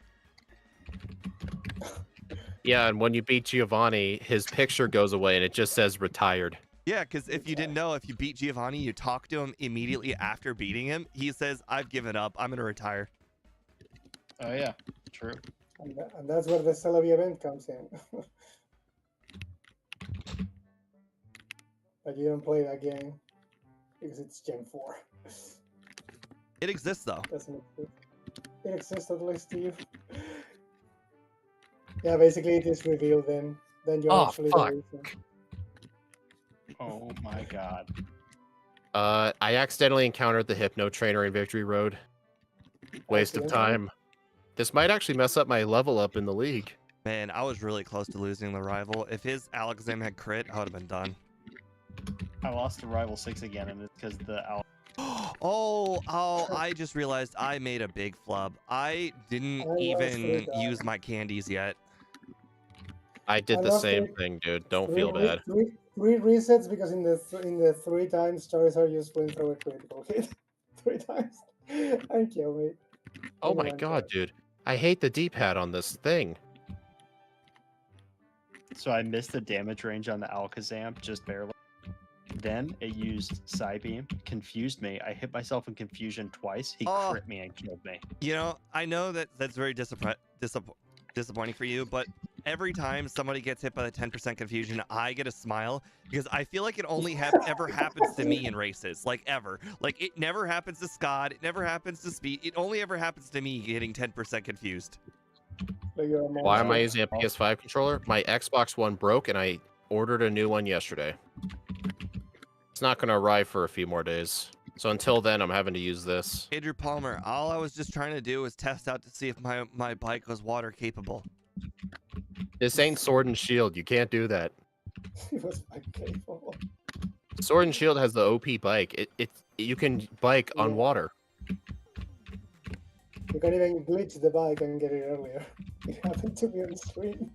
Yeah, and when you beat Giovanni, his picture goes away and it just says retired. Yeah, because if you didn't know, if you beat Giovanni, you talk to him immediately after beating him. He says, I've given up. I'm going to retire. Oh yeah, true. And that's where the Celebi event comes in. But you don't play that game because it's Gen 4. It exists, though. Doesn't exist. It exists at least to you. Yeah, basically it is revealed then. Then you're actually fuck. the reason. Oh my god. I accidentally encountered the Hypno Trainer in Victory Road. Waste of Accidentally? time. This might actually mess up my level up in the league. Man, I was really close to losing the rival. If his Alakazam had crit, I would have been done. I lost to Rival 6 again, and it's because the I just realized I made a big flub. I didn't I even lost use my candies yet. I did I the lost same it. thing, dude. Don't feel bad. Three resets because in the 3 times Charizard used Flamethrower critical hit 3 times and kill me. Oh in my one god, turn. dude. I hate the D-pad on this thing. So I missed the damage range on the Alakazam, just barely. Then it used Psybeam, confused me. I hit myself in confusion twice. He Oh. crit me and killed me. You know, I know that that's very disappointing for you, but every time somebody gets hit by the 10% confusion, I get a smile because I feel like it only ever happens to me in races, like ever. Like it never happens to Scott, it never happens to Speed. It only ever happens to me getting 10% confused. Like you're a Why am I monster. using a PS5 controller? My Xbox One broke and I ordered a new one yesterday. It's not going to arrive for a few more days. So until then, I'm having to use this. Andrew Palmer, all I was just trying to do was test out to see if my bike was water capable. This ain't Sword and Shield. You can't do that. It was capable. Sword and Shield has the OP bike. You can bike on Yeah. water. You can even glitch the bike and get it earlier. It happened to me on the screen.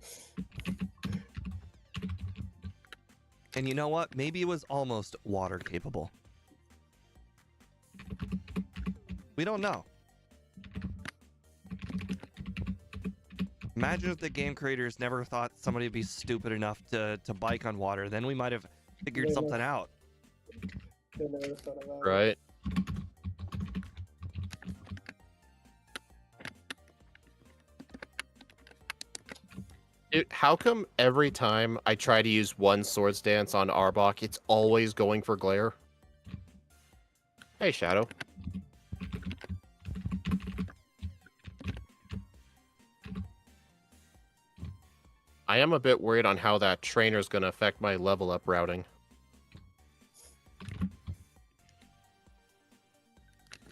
And you know what? Maybe it was almost water capable. We don't know. Imagine if the game creators never thought somebody would be stupid enough to bike on water. Then we might have figured Yeah. something out. They never thought about it. Right? Dude, how come every time I try to use one Swords Dance on Arbok, it's always going for Glare? Hey, Shadow. I am a bit worried on how that trainer's going to affect my level up routing.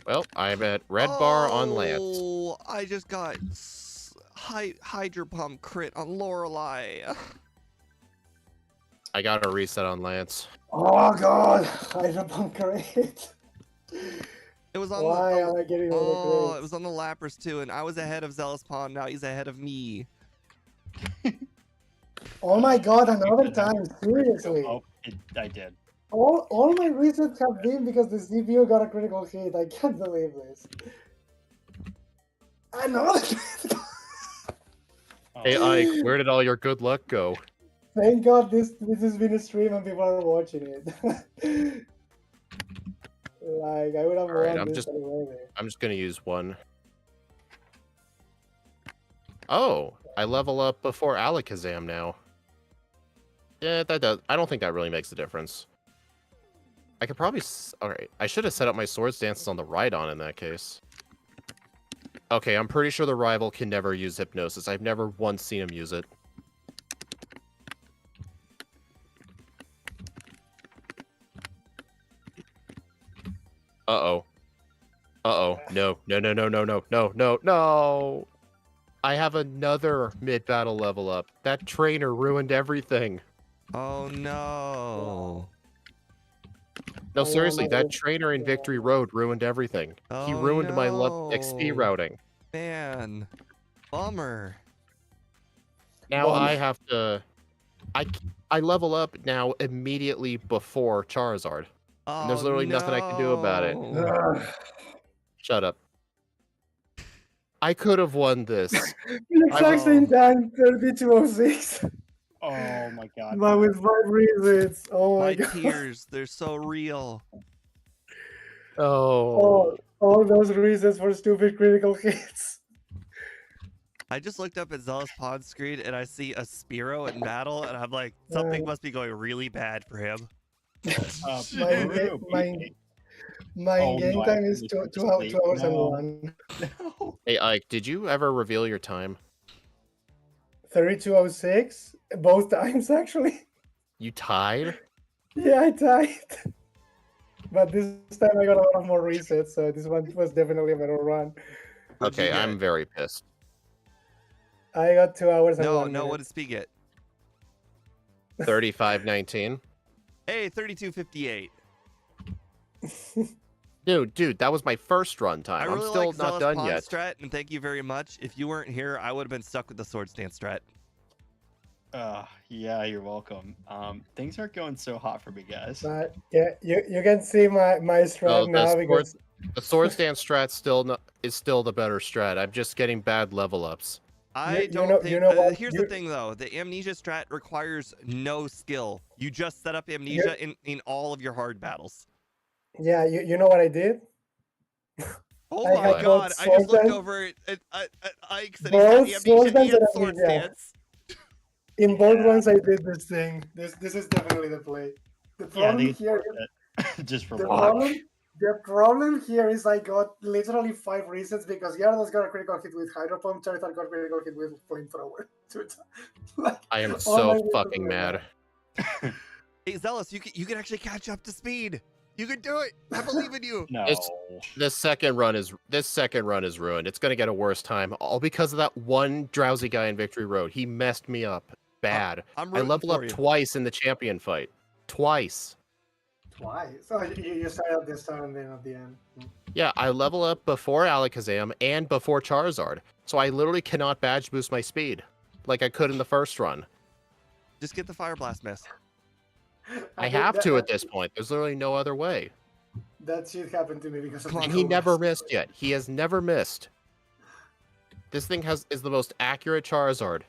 Well, I'm at red bar on Lance. Oh, I just got Hydro Pump crit on Lorelei. I got a reset on Lance. Oh god, I don't bunker it. It was on Why the, am I getting all the oh, grades? it was on the Lapras too, and I was ahead of Zealous Pond. Now he's ahead of me. Oh my god, another time, seriously. Oh, I did. All my resets have been because the CPU got a critical hit. I can't believe this. Another. Hey, Ike, where did all your good luck go? Thank God this has been a stream and people are watching it. Like I would have Alright, won this already. I'm just gonna use one. Oh, I level up before Alakazam now. Yeah, that does. I don't think that really makes a difference. I could probably... Alright, I should have set up my Swords Dances on the Rhydon in that case. Okay, I'm pretty sure the rival can never use Hypnosis. I've never once seen him use it. Uh-oh. Uh-oh. No. No, no, no, no, no, no, no, no! I have another mid-battle level up. That trainer ruined everything. Oh no. No, I seriously, am that a- trainer in Victory Road ruined everything. He Oh, ruined my no. XP routing. Man. Bummer. Now Bummer. I have to... I level up now immediately before Charizard. Oh, And there's literally nothing I can do about it. no. Ugh. Shut up. I could have won this. Exact same time, 3206. Oh my god. But with 5 resets. Oh my My god. tears, they're so real. Oh. All those resets for stupid critical hits. I just looked up at Zealous Pond's screen and I see a Spearow in battle, and I'm like, something must be going really bad for him. My Oh, game no, I time is finished 2 this late. hours and No. 1. No. Hey, Ike, did you ever reveal your time? 3206. Both times actually. You tied? Yeah, I tied. But this time I got a lot of more resets, so this one was definitely a better run. What'd you Okay, get? I'm very pissed. I got 2 hours and No, 1 no, minute. what did Speed get? 3519. Hey, 3258. Dude, that was my first run time. I I'm really still like not Zealous done Pond yet. strat, and thank you very much. If you weren't here, I would have been stuck with the Swords Dance strat. Yeah, you're welcome. Things aren't going so hot for me, guys. But yeah, you can see my strat the now because The Swords Dance strat is still the better strat. I'm just getting bad level ups. I you don't know- think. you know what? Here's You- the thing, though. The Amnesia strat requires no skill. You just set up Amnesia in all of your hard battles. yeah, you know what I did? Oh I my had god! both I just Swords looked Dance- over at Ike and both he's got Swords Amnesia Dance and and Swords Amnesia. Dance. In both Yeah. ones I did this thing. This is definitely the play. The Yeah, I problem think it's here worth it. Just for the one. problem here is I got literally 5 resets because Gyarados got a critical hit with Hydro Pump, Charizard got a critical hit with Flamethrower. Like, I am all so my resets fucking were mad. Hey Zealous, you can actually catch up to Speed. You can do it. I believe in you. No. This second run is ruined. It's gonna get a worse time, all because of that one drowsy guy in Victory Road. He messed me up bad. I'm I rooting leveled for up you. twice in the champion fight. Twice. Why? So you start at the start and then at the end. Yeah, I level up before Alakazam and before Charizard, so I literally cannot badge boost my speed like I could in the first run. Just get the Fire Blast miss. I have to at this point. There's literally no other way. That shit happened to me because of Come the on, And he Cobras. never missed yet. He has never missed. This thing is the most accurate Charizard.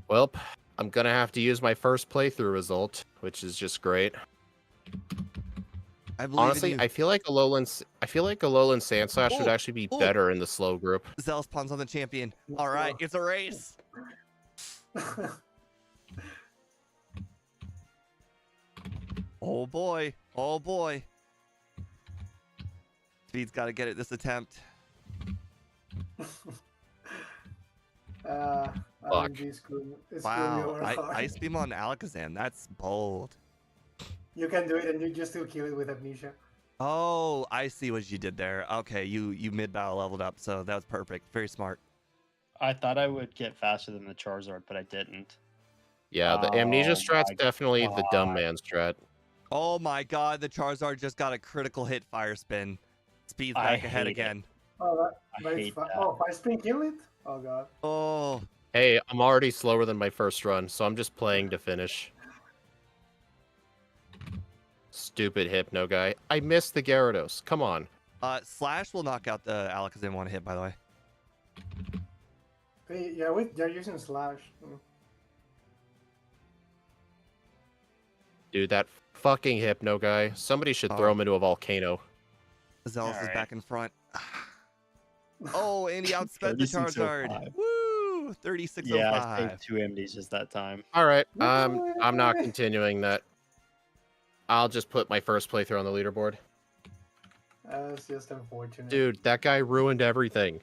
Well, I'm gonna have to use my first playthrough result, which is just great. I believe Honestly, in you. I feel like Alolan Sandslash would Ooh, actually be ooh. better in the slow group. Zealous Pond's on the champion. All right, it's a race. Oh boy. Oh boy. Speed's got to get it this attempt. RNG screwed me Wow. over hard. Ice Beam on Alakazam. That's bold. You can do it and you still kill it with amnesia. Oh, I see what you did there. Okay, you mid battle leveled up, so that was perfect. Very smart. I thought I would get faster than the Charizard, but I didn't. Yeah, the amnesia Oh strat's my definitely the dumb God. man strat. Oh my god, the Charizard just got a critical hit fire spin. Speed's I back ahead hate it. again. Oh, I but it's hate fine. that. Oh, fire spin kill it? Oh god. Oh, Hey, I'm already slower than my first run, so I'm just playing to finish. Stupid Hypno guy. I missed the Gyarados. Come on. Slash will knock out the Alakazam one hit, by the way. Hey, yeah, they're using Slash. Dude, that fucking Hypno guy. Somebody should throw him into a volcano. Zealous is Alright. back in front. Oh, and he outsped the 3605. Charizard. Woo! 3605. Yeah, I saved 2 amnesias that time. Alright, I'm not continuing that. I'll just put my first playthrough on the leaderboard. That's just unfortunate. Dude, that guy ruined everything.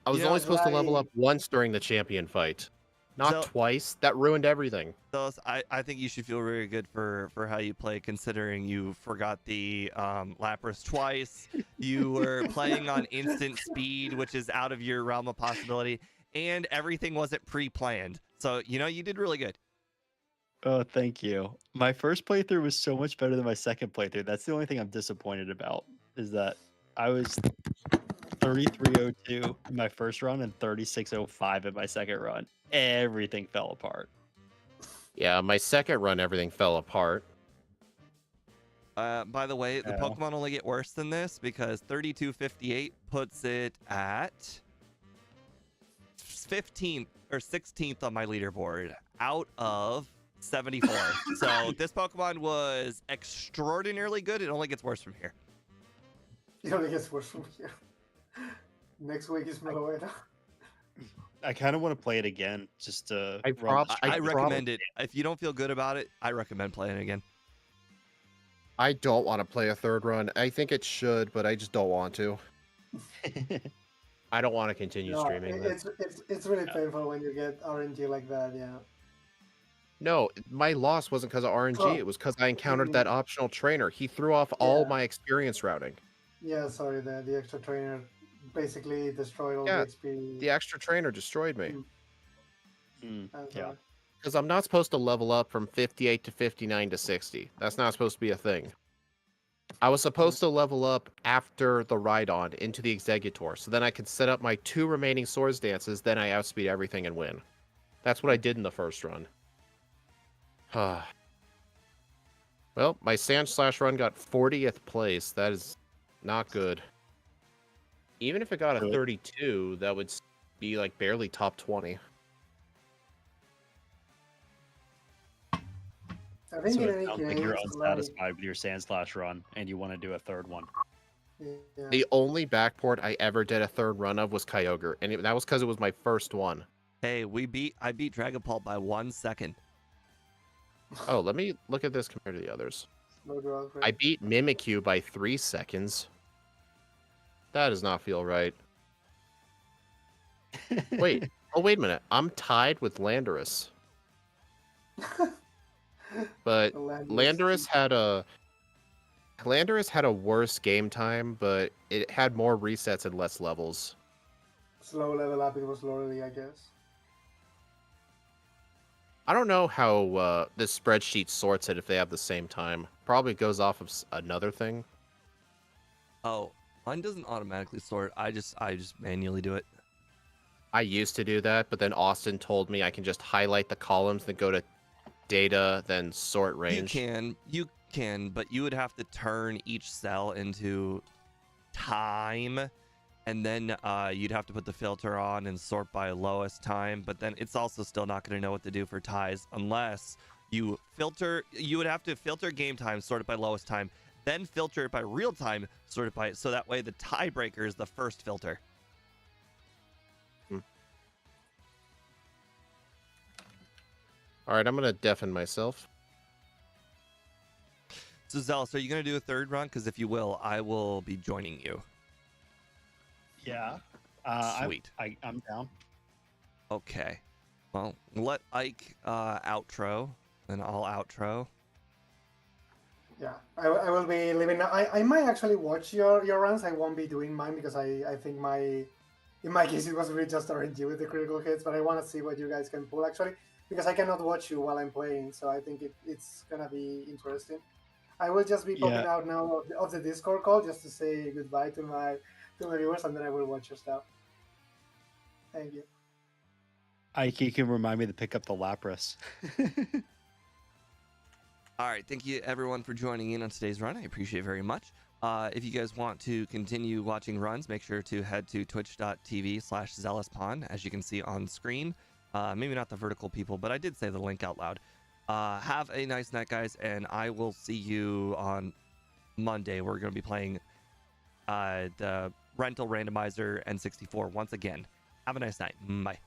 I was You know, only supposed to level like- up once during the champion fight. Not So- twice. That ruined everything. Zealous, I think you should feel very good for how you play, considering you forgot the Lapras twice. You were playing on instant speed, which is out of your realm of possibility, and everything wasn't pre-planned. So, you did really good. Oh, thank you. My first playthrough was so much better than my second playthrough. That's the only thing I'm disappointed about, is that I was 3302 in my first run and 3605 in my second run. Everything fell apart. Yeah, my second run, everything fell apart. By the way, the Yeah. Pokemon only get worse than this because 3258 puts it at 15th or 16th on my leaderboard out of 74. So this Pokemon was extraordinarily good. It only gets worse from here. It only gets worse from here. Next week is Meloetta. I kind of want to play it again just to I run prob- the I I streak. recommend it. If you don't feel good about it, I recommend playing it again. I don't want to play a third run. I think it should, but I just don't want to. I don't want to continue No, streaming this. it's really painful when you get RNG like that. Yeah. No, my loss wasn't because of RNG. Oh. It was because I encountered that optional trainer. He threw off all Yeah. my experience routing. Yeah. Sorry, the extra trainer basically destroyed all Yeah, the XP. The extra trainer destroyed me. Mm, That's yeah. right. Because I'm not supposed to level up from 58 to 59 to 60. That's not supposed to be a thing. I was supposed to level up after the Rhydon into the Executor, so then I could set up my 2 remaining Swords Dances, then I outspeed everything and win. That's what I did in the first run. Well, my Sandslash run got 40th place. That is not good. Even if it got a Good. 32, that would be like barely top 20. I think So in it any sounds case, like you're like, unsatisfied with your Sandslash run and you want to do a third one. yeah. The only backport I ever did a third run of was Kyogre, and that was because it was my first one. Hey, I beat Dragapult by 1 second. Oh, let me look at this compared to the others. Slow growth I rate. beat Mimikyu by 3 seconds. That does not feel right. Wait. Oh, wait a minute. I'm tied with Landorus. But Landorus had a worse game time, but it had more resets and less levels. Slow level up. It was slowly, I guess. I don't know how this spreadsheet sorts it if they have the same time. Probably goes off of another thing. Oh, mine doesn't automatically sort. I just manually do it. I used to do that, but then Austin told me I can just highlight the columns, then go to data, then sort range. You can, but you would have to turn each cell into time, and then you'd have to put the filter on and sort by lowest time. But then it's also still not going to know what to do for ties unless you filter. You would have to filter game time, sort it by lowest time, then filter it by real time, sort it by, so that way the tiebreaker is the first filter. All right, I'm gonna deafen myself. So Zealous, are you going to do a third run? Because if you will, I will be joining you. Yeah. Sweet. I'm down. Okay. Well, let Ike outro, then I'll outro. Yeah, I will be living. I might actually watch your runs. I won't be doing mine because I think in my case it was really just RNG with the critical hits. But I want to see what you guys can pull actually because I cannot watch you while I'm playing. So I think it's gonna be interesting. I will just be popping Yeah, out now of the Discord call just to say goodbye to my viewers, and then I will watch your stuff. Thank you. Ike, you can remind me to pick up the Lapras. All right, thank you everyone for joining in on today's run. I appreciate it very much. If you guys want to continue watching runs, make sure to head to twitch.tv/zealouspawn, as you can see on screen. Maybe not the vertical people, but I did say the link out loud. Have a nice night, guys, and I will see you on Monday. We're going to be playing the rental randomizer N64 once again. Have a nice night. Bye.